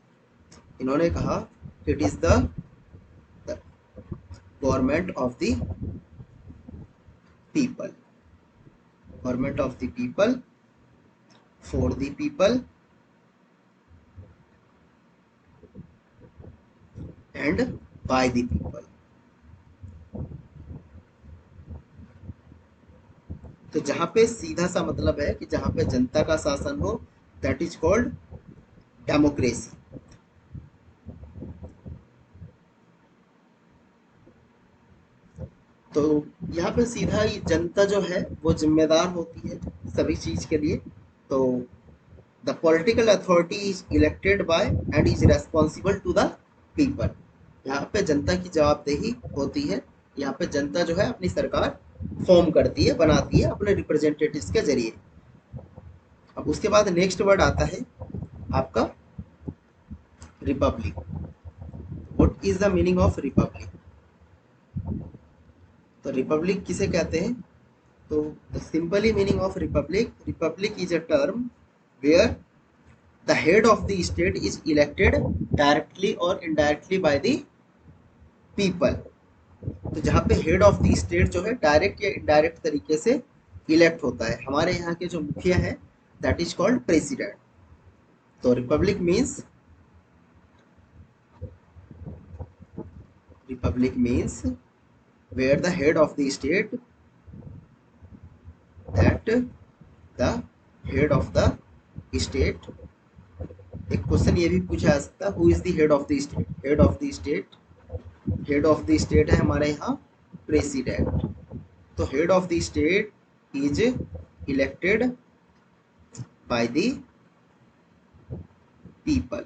इन्होंने कहा it is the government of the people, government of the people, for the people and bye the people. तो जहां पे सीधा सा मतलब है कि जहां पे जनता का शासन हो, दैट इज कॉल्ड डेमोक्रेसी। तो यहाँ पे सीधा ही जनता जो है वो जिम्मेदार होती है सभी चीज के लिए। तो the political authority is elected by and is responsible to the people. यहाँ पे जनता की जवाबदेही होती है। यहाँ पे जनता जो है अपनी सरकार फॉर्म करती है, बनाती है अपने रिप्रेजेंटेटिव्स के जरिए। अब उसके बाद नेक्स्ट वर्ड आता है आपका republic. What is the meaning of republic? तो रिपब्लिक किसे कहते हैं? तो simply meaning of republic, republic is a term where the head of the state is elected directly और इनडायरेक्टली बाय द पीपल। तो जहाँ पे हेड ऑफ द स्टेट जो है डायरेक्ट या इनडायरेक्ट तरीके से इलेक्ट होता है। हमारे यहाँ के जो मुखिया है दैट इज कॉल्ड प्रेसिडेंट। तो Republic means, Republic means where the head of the state, that the head of the state। एक क्वेश्चन ये भी पूछा जा सकता है, who is the head of the state? Head of the state, head of the state है हमारे यहाँ प्रेसिडेंट। तो head of the state is elected bye the people,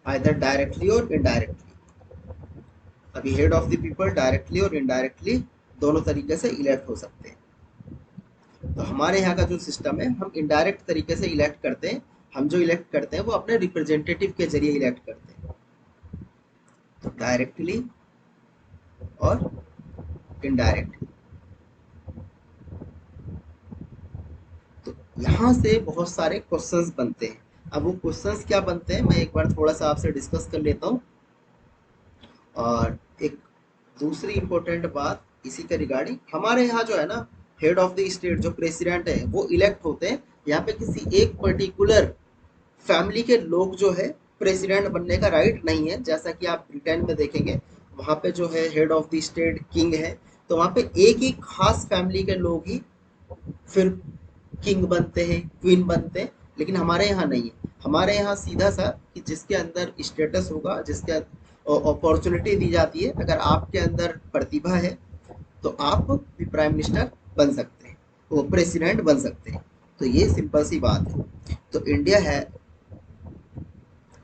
either directly और इनडायरेक्टली। अभी head of the people directly और indirectly दोनों तरीके से इलेक्ट हो सकते हैं। तो हमारे यहाँ का जो सिस्टम है, हम इनडायरेक्ट तरीके से इलेक्ट करते हैं। हम जो इलेक्ट करते हैं वो अपने रिप्रेजेंटेटिव के जरिए इलेक्ट करते हैं। तो डायरेक्टली और इनडायरेक्टली। तो यहाँ से बहुत सारे क्वेश्चंस बनते हैं। अब वो क्वेश्चंस क्या बनते हैं मैं एक बार थोड़ा सा आपसे डिस्कस कर लेता हूँ। और एक दूसरी इंपॉर्टेंट बात इसी के रिगार्डिंग, हमारे यहाँ जो है ना हेड ऑफ द स्टेट जो प्रेसिडेंट है वो इलेक्ट होते हैं। यहाँ पे किसी एक पर्टिकुलर फैमिली के लोग जो है प्रेसिडेंट बनने का राइट नहीं है। जैसा कि आप ब्रिटेन में देखेंगे वहाँ पे जो है head of the state king है, तो वहाँ पे एक ही खास फैमिली के लोग ही फिर किंग बनते हैं, क्वीन बनते हैं। लेकिन हमारे यहाँ नहीं है। हमारे यहाँ सीधा सा कि जिसके अंदर स्टेटस होगा, जिसके अपॉर्चुनिटी दी जाती है, अगर आपके अंदर प्रतिभा है तो आप भी प्राइम मिनिस्टर बन सकते हैं, वो प्रेसिडेंट बन सकते हैं। तो ये सिंपल सी बात है। तो इंडिया है,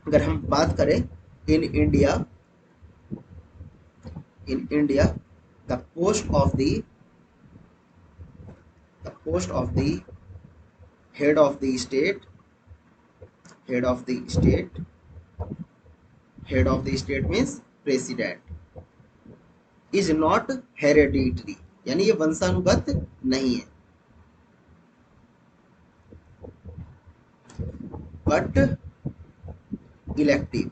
अगर हम बात करें in India, in India the post of the head of the state, head of the state, head of the state means president, is not hereditary, यानी ये वंशानुगत नहीं है, बट इलेक्टिव।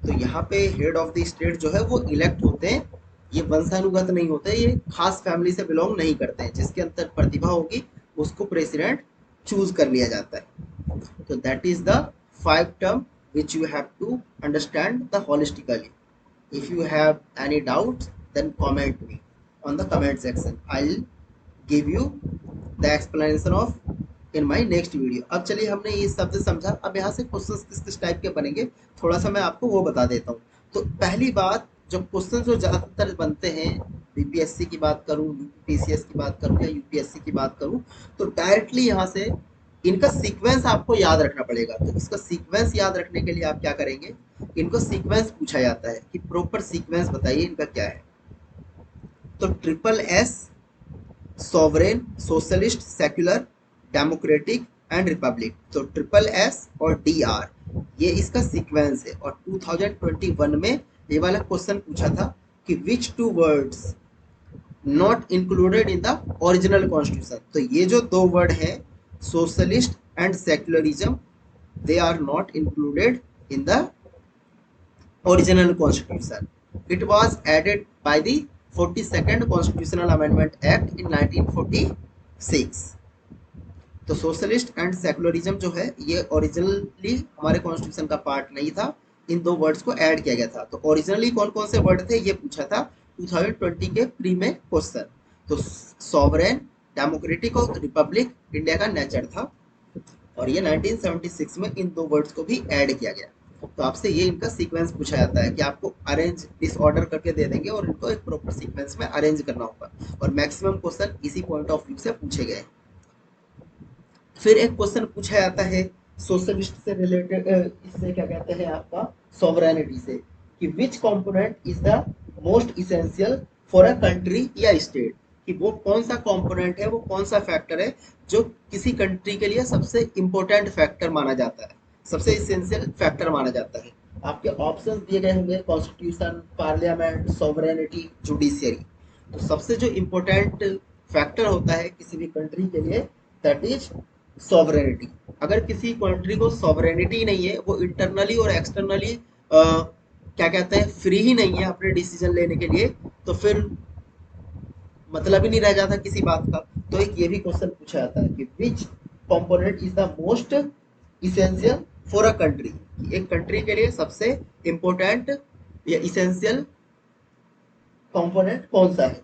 तो यहाँ पे हेड ऑफ द स्टेट जो है वो इलेक्ट होते हैं, ये वंशानुगत नहीं होते, ये खास फैमिली से बिलोंग नहीं करते हैं। जिसके अंदर प्रतिभा होगी उसको प्रेसिडेंट चूज कर लिया जाता है। तो that is the 5 term which you have to understand the holistically. If you have any doubts, then comment me on the comment section. I'll give you the explanation of in my next video. अब चलिए हमने ये शब्द समझा, अब यहाँ से questions किस किस टाइप के बनेंगे थोड़ा सा मैं आपको वो बता देता हूँ। तो पहली बात, जो क्वेश्चन जो ज़्यादातर बनते हैं, बीपीएससी की बात करूँ, पीसीएस की बात करूँ या यूपीएससी की बात करूँ, तो डायरेक्टली यहाँ से इनका सीक्वेंस आपको याद रखना पड़ेगा। तो इसका सीक्वेंस याद रखने के लिए आप क्या करेंगे, इनको सीक्वेंस पूछा जाता है कि प्रॉपर सीक्वेंस बताइए इनका क्या है। तो triple S, sovereign, socialist, secular, democratic and Republic. तो ट्रिपल एस और डी आर ये इसका सीक्वेंस है। और 2021 में ये वाला क्वेश्चन पूछा था कि which two words not included in the original constitution. तो ये जो दो वर्ड हैं socialist and secularism, they are not included in the original constitution. It was added by the 42nd Constitutional Amendment Act in 1946. तो socialist and secularism जो है ये originally हमारे कॉन्स्टिट्यूशन का पार्ट नहीं था, इन दो वर्ड्स को ऐड किया गया था। तो ओरिजिनली कौन कौन से वर्ड थे ये पूछा था 2020 के प्री में क्वेश्चन। तो सॉवरेन, डेमोक्रेटिक और रिपब्लिक इंडिया का नेचर था, और ये 1976 में इन दो वर्ड्स को भी ऐड किया गया। तो आपसे ये इनका सीक्वेंस पूछा जाता है कि आपको अरेंज डिसऑर्डर करके दे देंगे और इनको एक प्रॉपर सीक्वेंस में अरेंज करना होगा। और मैक्सिमम क्वेश्चन इसी पॉइंट ऑफ व्यू से पूछे गए। फिर एक क्वेश्चन पूछा जाता है सोशलिस्ट से रिलेटेड, इससे क्या कहते हैं आपका सॉवरेनिटी से, कि विच component is the most essential for a country या स्टेट, कि वो कौन सा कंपोनेंट है, वो कौन सा फैक्टर है जो किसी कंट्री के लिए सबसे इंपॉर्टेंट फैक्टर माना जाता है, सबसे इसेंशियल फैक्टर माना जाता है। आपके ऑप्शंस दिए गए होंगे कॉन्स्टिट्यूशन, पार्लियामेंट, सॉवरेनिटी, जुडिशियरी। तो सबसे जो इम्पोर्टेंट फैक्टर होता है किसी भी कंट्री के लिए दैट इज सॉवरेनिटी। अगर किसी कंट्री को सॉवरेनिटी नहीं है, वो इंटरनली और एक्सटर्नली क्या कहते हैं फ्री ही नहीं है अपने डिसीजन लेने के लिए, तो फिर मतलब ही नहीं रह जाता किसी बात का। तो एक ये भी क्वेश्चन पूछा जाता है कि विच component is the most essential for a country, एक कंट्री के लिए सबसे इंपॉर्टेंट या इसेंशियल कंपोनेंट कौन सा है।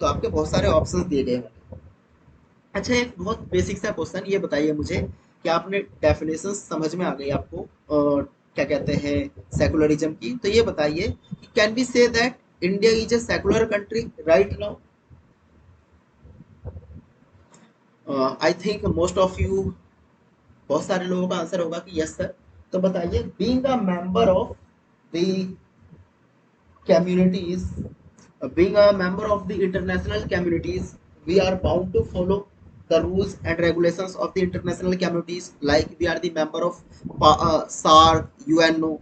तो आपके बहुत सारे ऑप्शंस दिए गए हैं। अच्छा, एक बहुत बेसिक सा क्वेश्चन, ये बताइए मुझे कि आपने डेफिनेशन समझ में आ गई आपको क्या कहते हैं सेकुलरिज्म की। तो ये बताइए कि can be say that India is a secular country right now. I think most of you, बहुत सारे लोगों का आंसर होगा कि यस सर। तो बताइए, being a member of the communities, being a member of the international communities, we are bound to follow the rules and regulations of the international communities, like we are the member of SARC, UNO.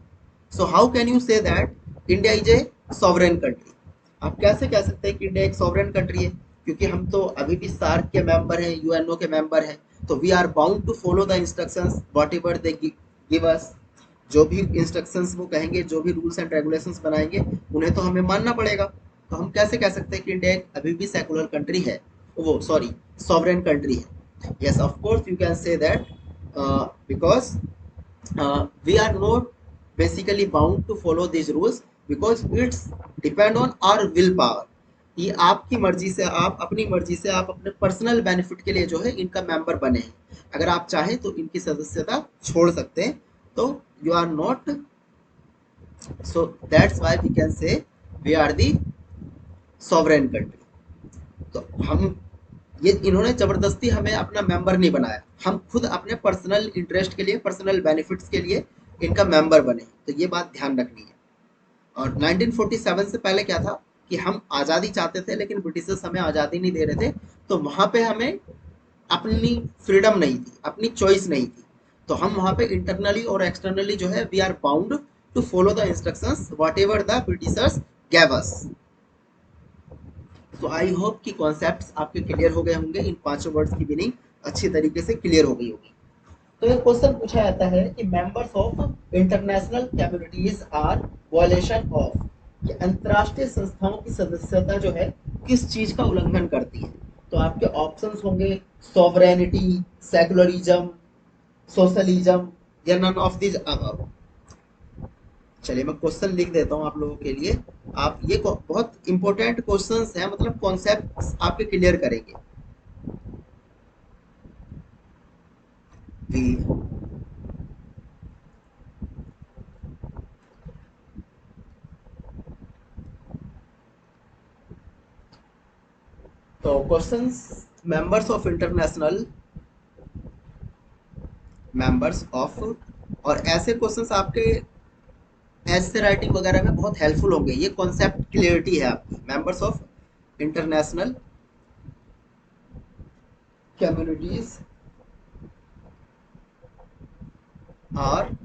So how can you say that India is a sovereign country. आप कैसे कह सकते हैं कि India एक sovereign country है? क्योंकि हम तो अभी भी सार्क के मेंबर हैं, यूएनओ के मेंबर हैं, तो we are bound to follow the instructions whatever they give us. जो भी इंस्ट्रक्शंस वो कहेंगे, जो भी रूल्स एंड रेगुलेशंस बनाएंगे, उन्हें तो हमें मानना पड़ेगा। तो हम कैसे कह सकते हैं कि इंडिया एक अभी भी सेकुलर कंट्री है, वो सॉरी सॉवरेन कंट्री है? Yes, of course you can say that, because we are not basically bound to follow these rules because it's depend on our will power। ये आपकी मर्जी से, आप अपनी मर्जी से, आप अपने पर्सनल बेनिफिट के लिए जो है इनका मेंबर बने हैं। अगर आप चाहें तो इनकी सदस्यता छोड़ सकते हैं, तो you are not, so that's why we can say we are the sovereign country. तो हम, ये इन्होंने जबरदस्ती हमें अपना मेंबर नहीं बनाया, हम खुद अपने पर्सनल इंटरेस्ट के लिए, पर्सनल बेनिफिट्स के लिए इनका मेंबर बने। तो ये बात ध्यान रखनी है। और 1947 से पहले क्या था कि हम आज़ादी चाहते थे लेकिन ब्रिटिशर्स हमें आज़ादी नहीं दे रहे थे, तो वहाँ पे हमें अपनी फ्रीडम नहीं थी, अपनी चॉइस नहीं थी। तो हम वहाँ पे इंटरनली और एक्सटर्नली जो है we are bound to follow the instructions whatever the Britishers gave us. तो आई होप कि कॉन्सेप्ट्स आपके क्लियर हो गए होंगे, इन पांचों वर्ड्स की मीनिंग अच्छी तरीके से क्लियर हो गई होगी। तो ये क्वेश्चन पूछा जाता है कि members of international communities are violation of, कि अंतर्राष्ट्रीय संस्थाओं की सदस्यता जो है किस चीज का उल्लंघन करती है? तो आपके ऑप्शंस होंगे सॉवरेनिटी, सेकुलरिज्म, सोशलिज्म, या नन ऑफ दिस अबव। चलिए मैं क्वेश्चन लिख देता हूँ आप लोगों के लिए। आप ये बहुत इंपॉर्टेंट क्वेश्चंस हैं, मतलब कॉन्सेप्ट्स आपके क्लियर करेंगे। वी तो questions, members of international, members of, और ऐसे क्वेश्चंस आपके ऐसे राइटिंग वगैरह में बहुत हेल्पफुल होंगे। ये कॉन्सेप्ट क्लियरिटी है आपकी। Members of international communities are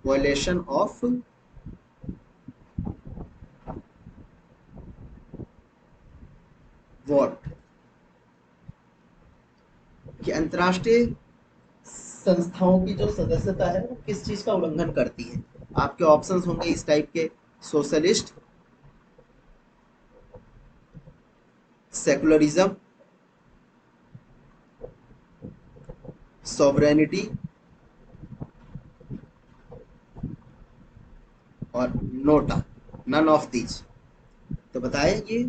violation of what, कि अंतर्राष्ट्रीय संस्थाओं की जो सदस्यता है वो किस चीज का उल्लंघन करती है? आपके ऑप्शंस होंगे इस टाइप के: सोशलिस्ट, सेकुलरिज्म, सॉवरेनिटी और नोटा, नन ऑफ दीज। तो बताए ये।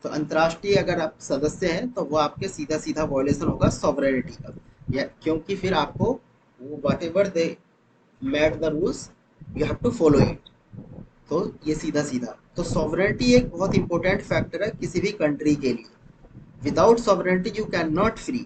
तो अंतर्राष्ट्रीय अगर आप सदस्य हैं तो वो आपके सीधा सीधा वॉयलेशन होगा सॉवरेनिटी का, या क्योंकि फिर आपको वो whatever they made the rules you have to follow it. तो ये सीधा सीधा, तो सॉवरेनिटी एक बहुत इंपॉर्टेंट फैक्टर है किसी भी कंट्री के लिए। Without sovereignty you can not free.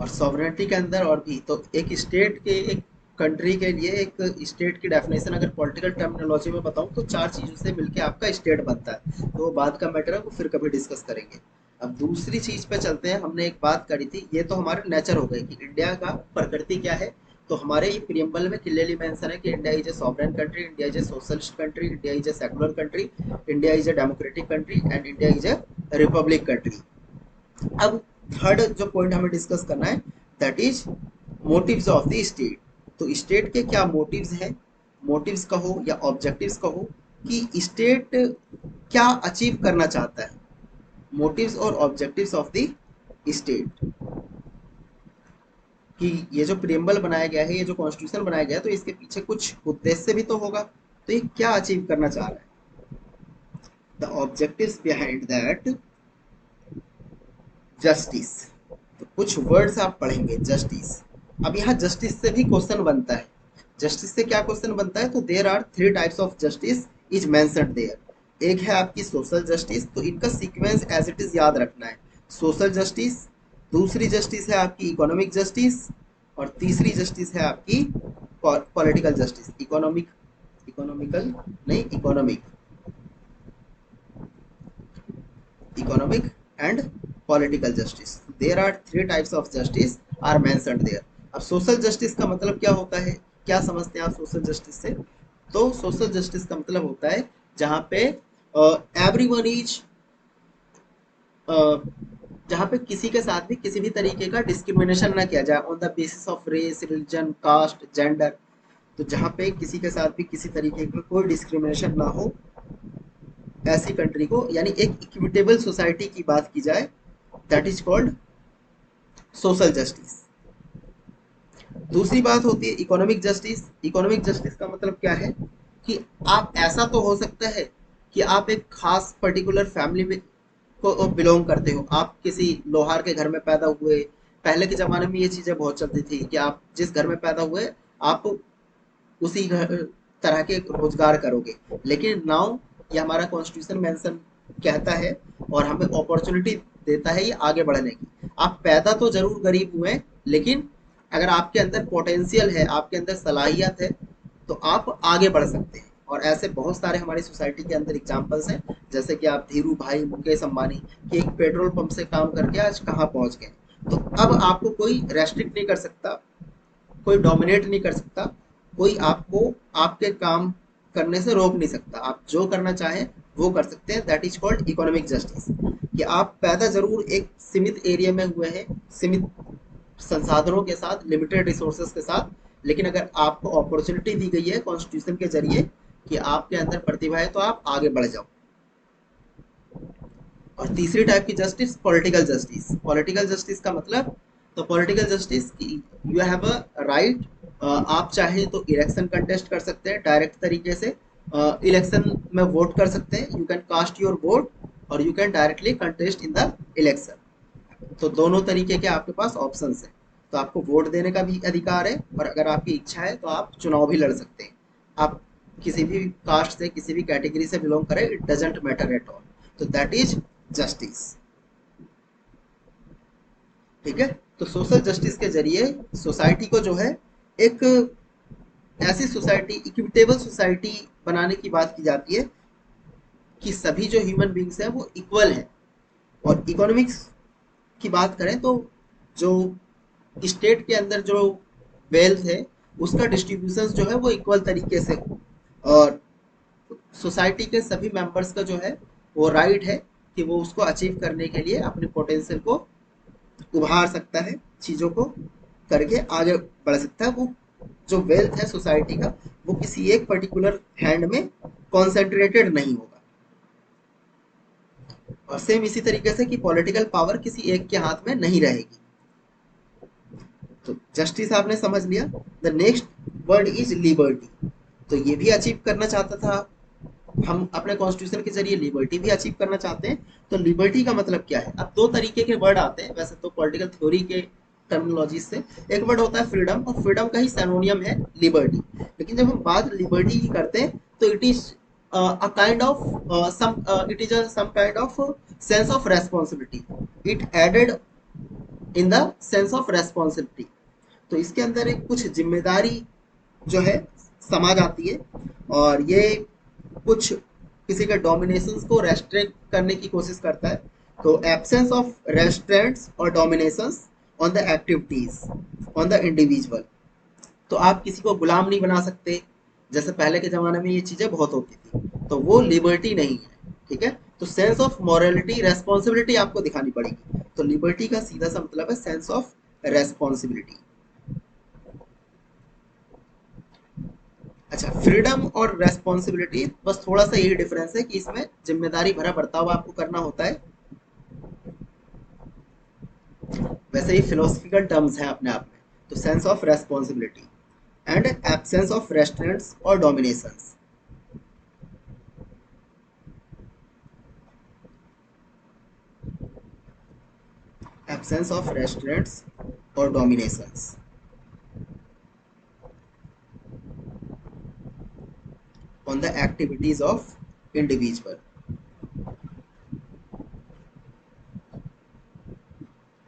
और सॉवरेनिटी के अंदर और भी, तो एक स्टेट के, एक कंट्री के लिए, एक स्टेट की डेफिनेशन अगर पॉलिटिकल टर्मिनोलॉजी में बताऊं तो चार चीज़ों से मिलके आपका स्टेट बनता है। तो वो बात का मैटर है, वो फिर कभी डिस्कस करेंगे। अब दूसरी चीज़ पे चलते हैं। हमने एक बात करी थी, ये तो हमारे नेचर हो गई कि इंडिया का प्रकृति क्या है। तो हमारे ये प्रियम्बल में क्लियरली मेंशन है कि India is a sovereign country, India is a socialist country, India is a secular country, India is a democratic country and India is a republic country. अब थर्ड जो पॉइंट हमें discuss करना है, that is motives of the state. तो state के क्या motives हैं, motives कहो या ऑब्जेक्टिव्स कहो, कि स्टेट क्या अचीव करना चाहता है, मोटिव्स और ऑब्जेक्टिव्स ऑफ द स्टेट। कि ये जो प्रियम्बल बनाया गया है, ये जो कॉन्स्टिट्यूशन बनाया गया है, तो इसके पीछे कुछ उद्देश्य भी तो होगा। तो ये क्या अचीव करना चाह रहा है? The objectives behind that, justice. तो कुछ वर्ड्स आप पढ़ेंगे, जस्टिस। अब यहाँ जस्टिस से भी क्वेश्चन बनता है। जस्टिस से क्या क्वेश्चन बनता है? तो there are three types of justice is mentioned there. एक है आपकी सोशल जस्टिस, तो इनका सीक्वेंस एज इट इज याद रखना है। सोशल जस्टिस, दूसरी जस्टिस है आपकी इकोनॉमिक जस्टिस, और तीसरी जस्टिस है आपकी पॉलिटिकल जस्टिस। इकोनॉमिक, इकोनॉमिकल नहीं, economic, economic and political justice. There are three types of justice are mentioned there. अब social justice का मतलब क्या होता है? क्या समझते हैं आप सोशल जस्टिस से? तो सोशल जस्टिस का मतलब होता है जहाँ पे एवरीवन इज, जहाँ पे किसी के साथ भी किसी भी तरीके का डिस्क्रिमिनेशन ना किया जाए on the basis of race, religion, caste, gender. तो जहाँ पे किसी के साथ भी किसी तरीके का कोई डिस्क्रिमिनेशन ना हो, ऐसी कंट्री को, यानी एक इक्विटेबल सोसाइटी की बात की जाए, that is called social justice. दूसरी बात होती है इकोनॉमिक जस्टिस। इकोनॉमिक जस्टिस का मतलब क्या है कि आप, ऐसा तो हो सकता है कि आप एक खास पर्टिकुलर फैमिली में को बिलोंग करते हो, आप किसी लोहार के घर में पैदा हुए। पहले के ज़माने में ये चीज़ें बहुत चलती थी कि आप जिस घर में पैदा हुए, आप उसी घर तरह के रोजगार करोगे। लेकिन नाउ ये हमारा कॉन्स्टिट्यूशन मेंशन कहता है और हमें अपॉर्चुनिटी देता है ये आगे बढ़ने की। आप पैदा तो जरूर गरीब हुए, लेकिन अगर आपके अंदर पोटेंशियल है, आपके अंदर सलाहियत है, तो आप आगे बढ़ सकते हैं। और ऐसे बहुत सारे हमारी सोसाइटी के अंदर एग्जाम्पल्स हैं, जैसे कि आप धीरू भाई, मुकेश अंबानी, कि एक पेट्रोल पंप से काम करके आज कहाँ पहुंच गए। तो अब आपको कोई रेस्ट्रिक्ट नहीं कर सकता, कोई डोमिनेट नहीं कर सकता, कोई आपको आपके काम करने से रोक नहीं सकता। आप जो करना चाहें वो कर सकते हैं। That is called economic justice. कि आप पैदा जरूर एक सीमित एरिया में हुए हैं, सीमित संसाधनों के साथ, लिमिटेड रिसोर्सेज के साथ, लेकिन अगर आपको अपॉर्चुनिटी दी गई है कॉन्स्टिट्यूशन के जरिए कि आपके अंदर प्रतिभा है, तो आप आगे बढ़ जाओ। और तीसरी टाइप की justice political justice. Political justice का मतलब, तो political justice U have a right, आप चाहे तो इलेक्शन कंटेस्ट कर सकते हैं डायरेक्ट तरीके से, इलेक्शन में वोट कर सकते हैं, you can cast your vote, और you can directly contest in the election. तो दोनों तरीके के आपके पास ऑप्शंस हैं। तो आपको वोट देने का भी अधिकार है, और अगर आपकी इच्छा है तो आप चुनाव भी लड़ सकते हैं। आप किसी भी कास्ट से, किसी भी कैटेगरी से बिलोंग करें, it doesn't matter at all. तो दैट इज जस्टिस। ठीक है। तो सोशल जस्टिस के जरिए सोसाइटी को जो है, एक ऐसी सोसाइटी, इक्विटेबल सोसाइटी बनाने की बात की जाती है कि सभी जो ह्यूमन बींग्स हैं वो इक्वल हैं। और इकोनॉमिक्स की बात करें तो जो स्टेट के अंदर जो वेल्थ है, उसका डिस्ट्रीब्यूशन जो है वो इक्वल तरीके से हो, और सोसाइटी के सभी मेंबर्स का जो है वो राइट है कि वो उसको अचीव करने के लिए अपने पोटेंशियल को उभार सकता है, चीज़ों को करके आगे बढ़ सकता है। वो जो वेल्थ है सोसाइटी का, वो किसी एक पर्टिकुलर हैंड में कॉन्सेंट्रेटेड नहीं होगा। और सेम इसी तरीके से कि पॉलिटिकल पावर किसी एक के हाथ में नहीं रहेगी। तो जस्टिस आपने समझ लिया। The next word is liberty. तो ये भी अचीव करना चाहता था, हम अपने कॉन्स्टिट्यूशन के जरिए लिबर्टी भी अचीव करना चाहते हैं। तो लिबर्टी का मतलब क्या है? अब दो तरीके के वर्ड आते हैं वैसे तो पॉलिटिकल थ्योरी के टर्मिनोलॉजी से। एक वर्ड होता है फ्रीडम, और फ्रीडम का ही सिनोनियम है लिबर्टी। लेकिन जब हम बात लिबर्टी की करते हैं, तो it is a kind of some it is a some kind of sense of responsibility. It added in the sense of responsibility. तो इसके अंदर एक कुछ जिम्मेदारी जो है समा जाती है, और ये कुछ किसी के डोमिनेशंस को रेस्ट्रिक्ट करने की कोशिश करता है। तो एब्सेंस ऑफ रेस्ट्रेंट्स और dominations on the activities on the individual. तो आप किसी को गुलाम नहीं बना सकते, जैसे पहले के ज़माने में ये चीज़ें बहुत होती थी। तो वो लिबर्टी नहीं है। ठीक है। तो सेंस ऑफ मॉरलिटी, रेस्पॉन्सिबिलिटी आपको दिखानी पड़ेगी। तो लिबर्टी का सीधा सा मतलब है सेंस ऑफ रेस्पॉन्सिबिलिटी। अच्छा, फ्रीडम और रेस्पॉन्सिबिलिटी, बस थोड़ा सा यही डिफरेंस है कि इसमें जिम्मेदारी भरा बर्ताव आपको करना होता है। वैसे ही फिलोसफिकल टर्म्स हैं अपने आप में। तो sense of responsibility and absence of restraints और डोमिनेशंस। एब्सेंस ऑफ रेस्ट्रेंट्स और डोमिनेशंस on the activities of individual,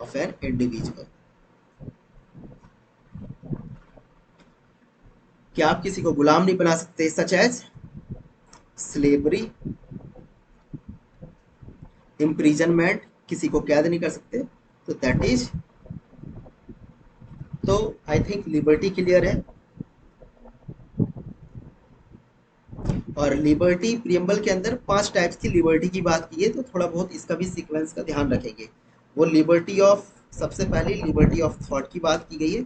of an individual। क्या आप किसी को गुलाम नहीं बना सकते, सच एज स्लेवरी, इम्प्रिजनमेंट, किसी को कैद नहीं कर सकते। तो दैट इज, तो आई थिंक लिबर्टी क्लियर है। और लिबर्टी प्रियम्बल के अंदर 5 टाइप्स की लिबर्टी की बात की है, तो थोड़ा बहुत इसका भी सीक्वेंस का ध्यान रखेंगे। वो लिबर्टी ऑफ, सबसे पहले लिबर्टी ऑफ थॉट की बात की गई है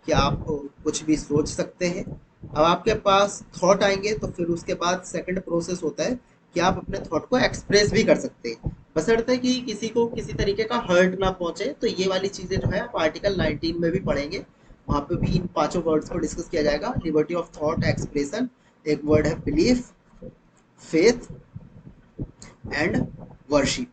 कि आप कुछ भी सोच सकते हैं। अब आपके पास थॉट आएंगे तो फिर उसके बाद सेकंड प्रोसेस होता है कि आप अपने थॉट को एक्सप्रेस भी कर सकते हैं, बशर्ते कि किसी को किसी तरीके का हर्ट ना पहुंचे। तो ये वाली चीजें जो है आप आर्टिकल 19 में भी पढ़ेंगे, वहां पे भी इन पांचों वर्ड्स को डिस्कस किया जाएगा। लिबर्टी ऑफ थॉट, एक्सप्रेशन, एक वर्ड है बिलीफ, फेथ एंड वर्शिप।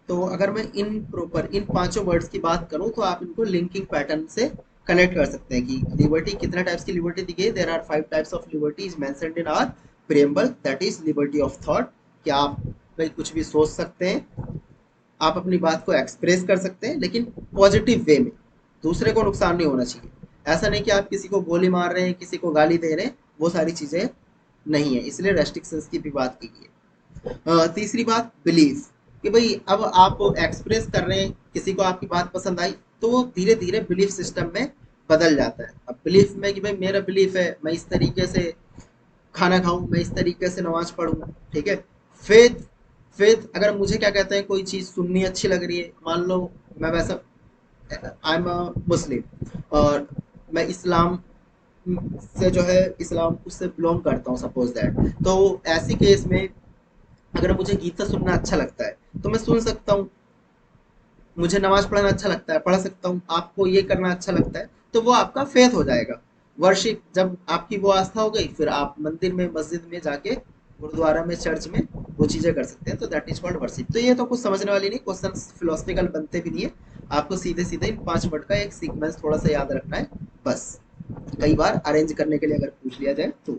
तो अगर मैं इन पांचों वर्ड्स की बात करूं तो आप इनको लिंकिंग पैटर्न से कनेक्ट कर सकते हैं कि लिबर्टी कितने टाइप्स की लिबर्टी दी गई। There are 5 types of liberty is mentioned in our preamble, that is liberty of thought, कि आप भाई कुछ भी सोच सकते हैं, आप अपनी बात को एक्सप्रेस कर सकते हैं लेकिन पॉजिटिव वे में, दूसरे को नुकसान नहीं होना चाहिए। ऐसा नहीं कि आप किसी को गोली मार रहे हैं, किसी को गाली दे रहे हैं, वो सारी चीजें नहीं है, इसलिए रेस्ट्रिक्शंस की भी बात की गई है। तीसरी बात बिलीफ, कि भाई अब आप एक्सप्रेस कर रहे हैं, किसी को आपकी बात पसंद आई, तो वो धीरे धीरे बिलीफ सिस्टम में बदल जाता है। अब बिलीफ में कि भाई मेरा बिलीफ है मैं इस तरीके से खाना खाऊं, मैं इस तरीके से नमाज पढ़ूं, ठीक है। फेथ, फेथ अगर मुझे क्या कहते हैं कोई चीज सुननी अच्छी लग रही है, मान लो मैं वैसा, आई एम अ मुस्लिम और मैं इस्लाम से जो है इस्लाम उससे बिलोंग करता हूँ सपोज दैट, तो ऐसी केस में अगर मुझे गीता सुनना अच्छा लगता है तो मैं सुन सकता हूँ, मुझे नमाज पढ़ना अच्छा लगता है पढ़ सकता हूँ, आपको ये करना अच्छा लगता है तो वो आपका फेथ हो जाएगा। वर्शिप, जब आपकी वो आस्था हो गई फिर आप मंदिर में मस्जिद में जाके गुरुद्वारा में चर्च में वो चीजें कर सकते हैं, तो दैट इज कॉल्ड वर्शिप। तो ये तो कुछ समझने वाली नहीं, क्वेश्चन फिलोसफिकल बनते भी नहीं है, आपको सीधे सीधे इन 5 वर्ड का एक सीक्वेंस थोड़ा सा याद रखना है बस, कई बार अरेंज करने के लिए अगर पूछ लिया जाए तो।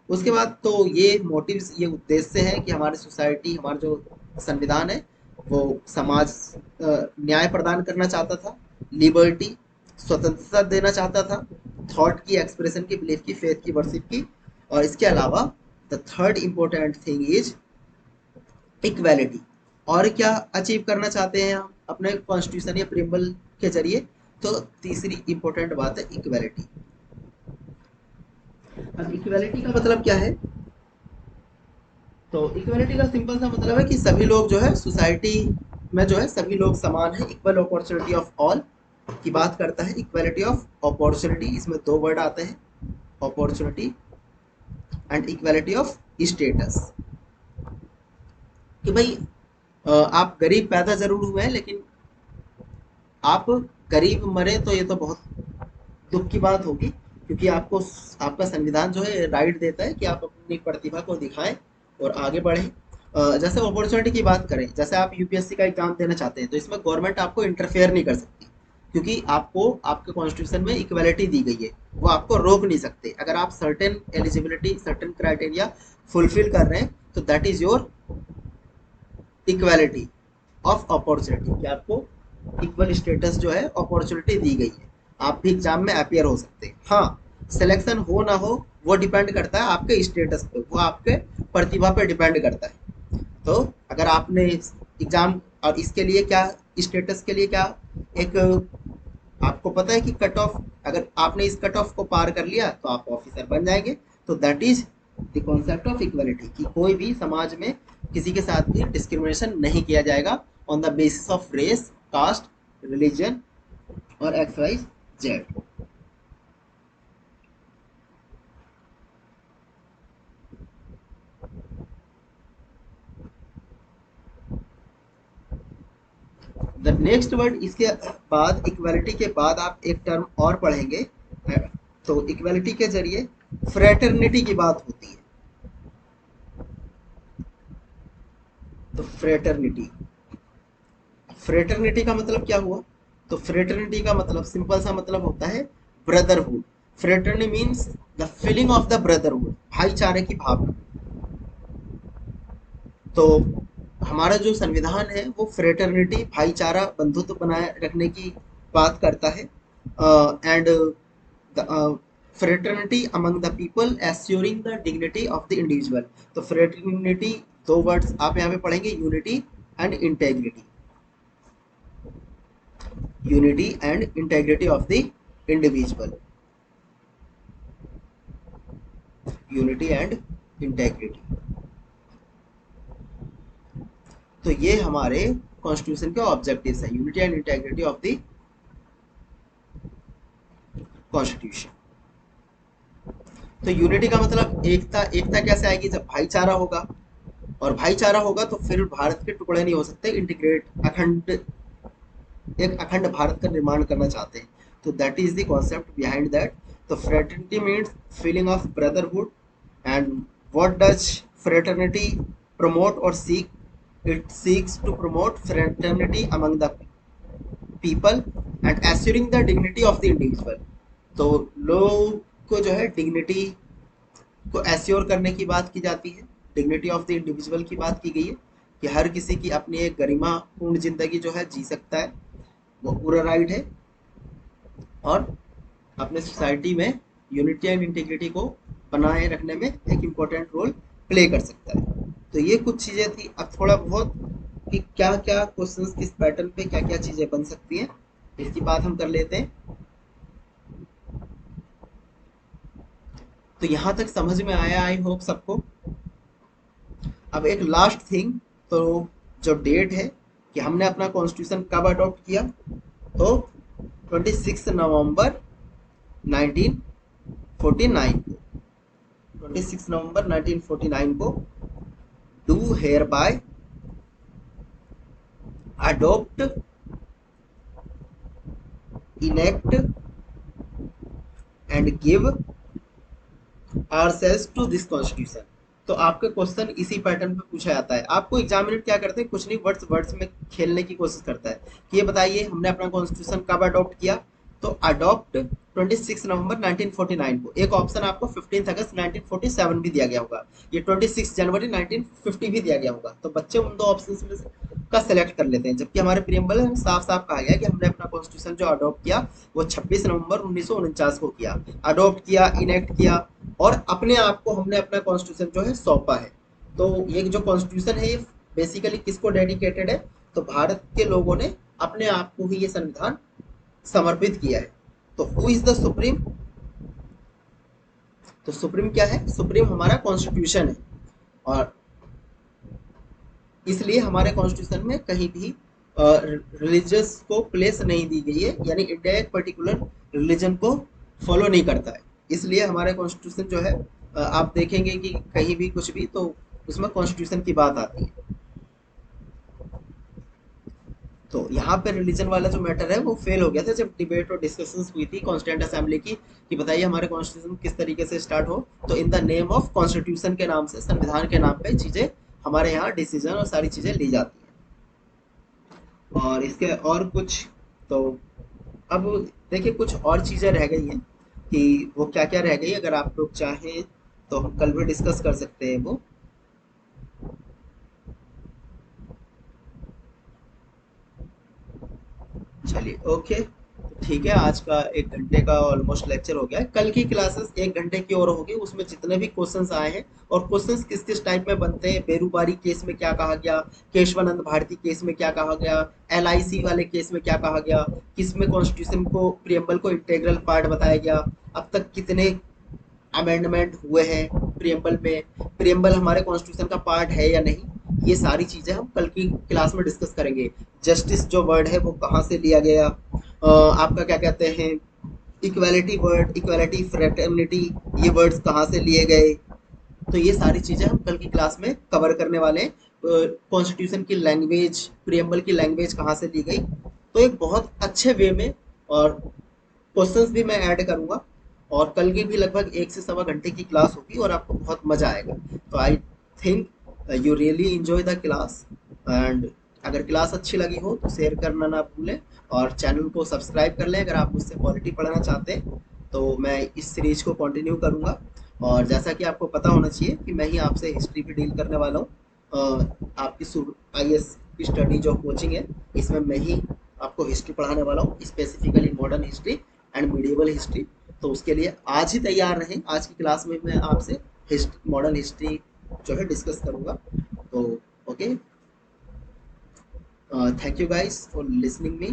उसके बाद तो ये मोटिव्स, ये उद्देश्य है कि हमारी सोसाइटी, हमारा जो संविधान है वो समाज न्याय प्रदान करना चाहता था, लिबर्टी स्वतंत्रता देना चाहता था, थॉट की, एक्सप्रेशन की, बिलीफ की, फेथ की, वर्शिप की, और इसके अलावा the third important thing is equality. और क्या अचीव करना चाहते हैं हम अपने कॉन्स्टिट्यूशन या प्रियम्बल के जरिए, तो तीसरी इंपॉर्टेंट बात है इक्वेलिटी। अब इक्वेलिटी का मतलब क्या है, तो इक्वेलिटी का सिंपल सा मतलब है कि सभी लोग जो है सोसाइटी में जो है सभी लोग समान है, इक्वल अपॉर्चुनिटी ऑफ ऑल की बात करता है। इक्वालिटी ऑफ अपॉर्चुनिटी, इसमें 2 वर्ड आते हैं, opportunity and equality of status. कि भाई आप गरीब पैदा जरूर हुए हैं लेकिन आप गरीब मरे तो ये तो बहुत दुख की बात होगी, क्योंकि आपको, आपका संविधान जो है राइट देता है कि आप अपनी प्रतिभा को दिखाएं और आगे बढ़ें। जैसे अपॉर्चुनिटी की बात करें, जैसे आप यूपीएससी का एग्जाम देना चाहते हैं तो इसमें गवर्नमेंट आपको इंटरफेयर नहीं कर सकती, क्योंकि आपको आपके कॉन्स्टिट्यूशन में इक्वेलिटी दी गई है, वो आपको रोक नहीं सकते। अगर आप certain eligibility, certain criteria fulfil कर रहे हैं तो that is your equality of opportunity, कि आपको इक्वल स्टेटस जो है अपॉर्चुनिटी दी गई है, आप भी एग्जाम में अपियर हो सकते हैं। हाँ, सिलेक्शन हो ना हो वो डिपेंड करता है आपके स्टेटस पे, वो आपके प्रतिभा पे डिपेंड करता है। तो अगर आपने एग्जाम, और इसके लिए क्या, स्टेटस के लिए क्या, एक आपको पता है कि कट ऑफ, अगर आपने इस कट ऑफ को पार कर लिया तो आप ऑफिसर बन जाएंगे, तो that is the concept of equality, कि कोई भी समाज में किसी के साथ भी डिस्क्रिमिनेशन नहीं किया जाएगा on the basis of race, caste, religion और X Y Z. The next word, इसके बाद इक्वलिटी के बाद आप एक टर्म और पढ़ेंगे, तो इक्वलिटी के जरिए फ्रेटर्निटी की बात होती है। तो फ्रेटर्निटी, फ्रेटर्निटी का मतलब क्या हुआ, तो फ्रेटर्निटी का मतलब सिंपल सा मतलब होता है brotherhood. Fraternity means the feeling of the brotherhood, भाईचारे की भावना। तो हमारा जो संविधान है वो फ्रेटर्निटी, भाईचारा, बंधुत्व बनाए रखने की बात करता है, and fraternity among the people assuring the dignity of the individual. तो फ्रेटर्निटी, 2 वर्ड्स आप यहाँ पे पढ़ेंगे, unity and integrity, unity and integrity of the individual, unity and integrity. तो ये हमारे कॉन्स्टिट्यूशन के ऑब्जेक्टिव्स हैं, unity and integrity of the constitution. तो यूनिटी का मतलब एकता। एकता कैसे आएगी? जब भाईचारा होगा, और भाईचारा होगा तो फिर भारत के टुकड़े नहीं हो सकते। इंटीग्रेट, अखंड, एक अखंड भारत का निर्माण करना चाहते हैं। तो that is the concept behind that. तो fraternity means feeling of brotherhood. And what does fraternity promote और seek? It seeks to promote fraternity among the people and assuring the dignity of the individual. तो लोग को जो है dignity को assure करने की बात की जाती है, डिग्निटी ऑफ द इंडिविजुअल की बात की गई है कि हर किसी की अपनी एक गरिमापूर्ण जिंदगी जो है जी सकता है, वो पूरा राइट है, और अपने सोसाइटी में यूनिटी एंड इंटीग्रिटी को बनाए रखने में एक इम्पोर्टेंट रोल प्ले कर सकता है। तो ये कुछ चीज़ें थी। अब थोड़ा बहुत कि क्या क्या क्वेश्चंस किस पैटर्न पे क्या क्या चीज़ें बन सकती हैं, इसकी बात हम कर लेते हैं। तो यहाँ तक समझ में आया आई होप सबको। अब एक लास्ट थिंग, तो जो डेट है कि हमने अपना कॉन्स्टिट्यूशन कब अडॉप्ट किया, तो 26 नवंबर 1949 को, 26 नवंबर 1949 को do hereby adopt, enact and give ourselves to this constitution। तो आपका क्वेश्चन इसी पैटर्न पे पूछा जाता है। आपको एग्जामिनर क्या करते हैं, कुछ नहीं, वर्ड्स वर्ड्स में खेलने की कोशिश करता है कि ये बताइए हमने अपना कॉन्स्टिट्यूशन कब अडॉप्ट किया। तो अडॉप्ट 26 नवंबर 1949 को। एक ऑप्शन आपको 15 अगस्त 1947 भी दिया गया होगा, ये 26 जनवरी 1950 भी दिया गया होगा। तो बच्चे उन दो ऑप्शन में का सेलेक्ट कर लेते हैं, जबकि हमारे प्रियम्बल में साफ साफ कहा गया कि हमने अपना कॉन्स्टिट्यूशन जो अडॉप्ट किया वो 26 नवंबर 1949 को किया। अडॉप्ट किया, इनेक्ट किया, और अपने आप को हमने अपना कॉन्स्टिट्यूशन जो है सौंपा है। तो ये जो कॉन्स्टिट्यूशन है ये बेसिकली किसको डेडिकेटेड है? तो भारत के लोगों ने अपने आप को ही ये संविधान समर्पित किया है। तो हु इज द सुप्रीम? तो सुप्रीम क्या है? सुप्रीम हमारा कॉन्स्टिट्यूशन है, और इसलिए हमारे कॉन्स्टिट्यूशन में कहीं भी रिलीजियस को प्लेस नहीं दी गई है, यानी इंडिया एक पर्टिकुलर रिलीजन को फॉलो नहीं करता है। इसलिए हमारे कॉन्स्टिट्यूशन जो है आप देखेंगे कि कहीं भी कुछ भी तो उसमें कॉन्स्टिट्यूशन की बात आती है। तो यहाँ पे रिलीजन वाला जो मैटर है वो फेल हो गया था जब डिबेट और डिस्कशंस हुई थी कॉन्स्टिट्यूंट असेंबली की कि बताइए हमारे कॉन्स्टिट्यूशन किस तरीके से स्टार्ट हो। तो in the name of constitution के नाम से, संविधान के नाम पे चीजें हमारे यहाँ डिसीजन और सारी चीजें ली जाती हैं। और इसके और कुछ, तो अब देखिए कुछ और चीजें रह गई हैं कि वो क्या क्या रह गई, अगर आप लोग चाहें तो हम कल भी डिस्कस कर सकते हैं वो। चलिए ओके, ठीक है। आज का 1 घंटे का ऑलमोस्ट लेक्चर हो गया है। कल की क्लासेस 1 घंटे की और होगी, उसमें जितने भी क्वेश्चंस आए हैं और क्वेश्चंस किस किस टाइप में बनते हैं, बेरूबारी केस में क्या कहा गया, केशवानंद भारती केस में क्या कहा गया, LIC वाले केस में क्या कहा गया, किस में कॉन्स्टिट्यूशन को प्रियम्बल को इंटेग्रल पार्ट बताया गया, अब तक कितने अमेंडमेंट हुए हैं प्रियम्बल में, प्रियम्बल हमारे कॉन्स्टिट्यूशन का पार्ट है या नहीं, ये सारी चीजें हम कल की क्लास में डिस्कस करेंगे। जस्टिस जो वर्ड है वो कहाँ से लिया गया, आपका क्या कहते हैं, इक्वालिटी वर्ड, इक्वालिटी, फ्रेटर्निटी, ये वर्ड्स कहाँ से लिए गए। तो ये सारी चीजें हम कल की क्लास में कवर करने वाले हैं। कॉन्स्टिट्यूशन की लैंग्वेज, प्रियम्बल की लैंग्वेज कहाँ से ली गई, तो एक बहुत अच्छे वे में, और क्वेश्चंस भी मैं ऐड करूंगा। और कल की भी लगभग 1 से 1.25 घंटे की क्लास होगी और आपको बहुत मजा आएगा। तो I think you really enjoy the class. And अगर क्लास अच्छी लगी हो तो शेयर करना ना भूलें, और चैनल को सब्सक्राइब कर लें अगर आप मुझसे पॉलिटी पढ़ना चाहते हैं। तो मैं इस सीरीज को कंटिन्यू करूंगा, और जैसा कि आपको पता होना चाहिए कि मैं ही आपसे हिस्ट्री भी डील करने वाला हूँ। आपकी IAS की स्टडी जो कोचिंग है, इसमें मैं ही आपको हिस्ट्री पढ़ाने वाला हूँ, specifically modern history and medieval history. तो उसके लिए आज ही तैयार रहें। आज की क्लास में मैं आपसे मॉडर्न हिस्ट्री जो है डिस्कस करूँगा। तो okay, thank you guys for listening me.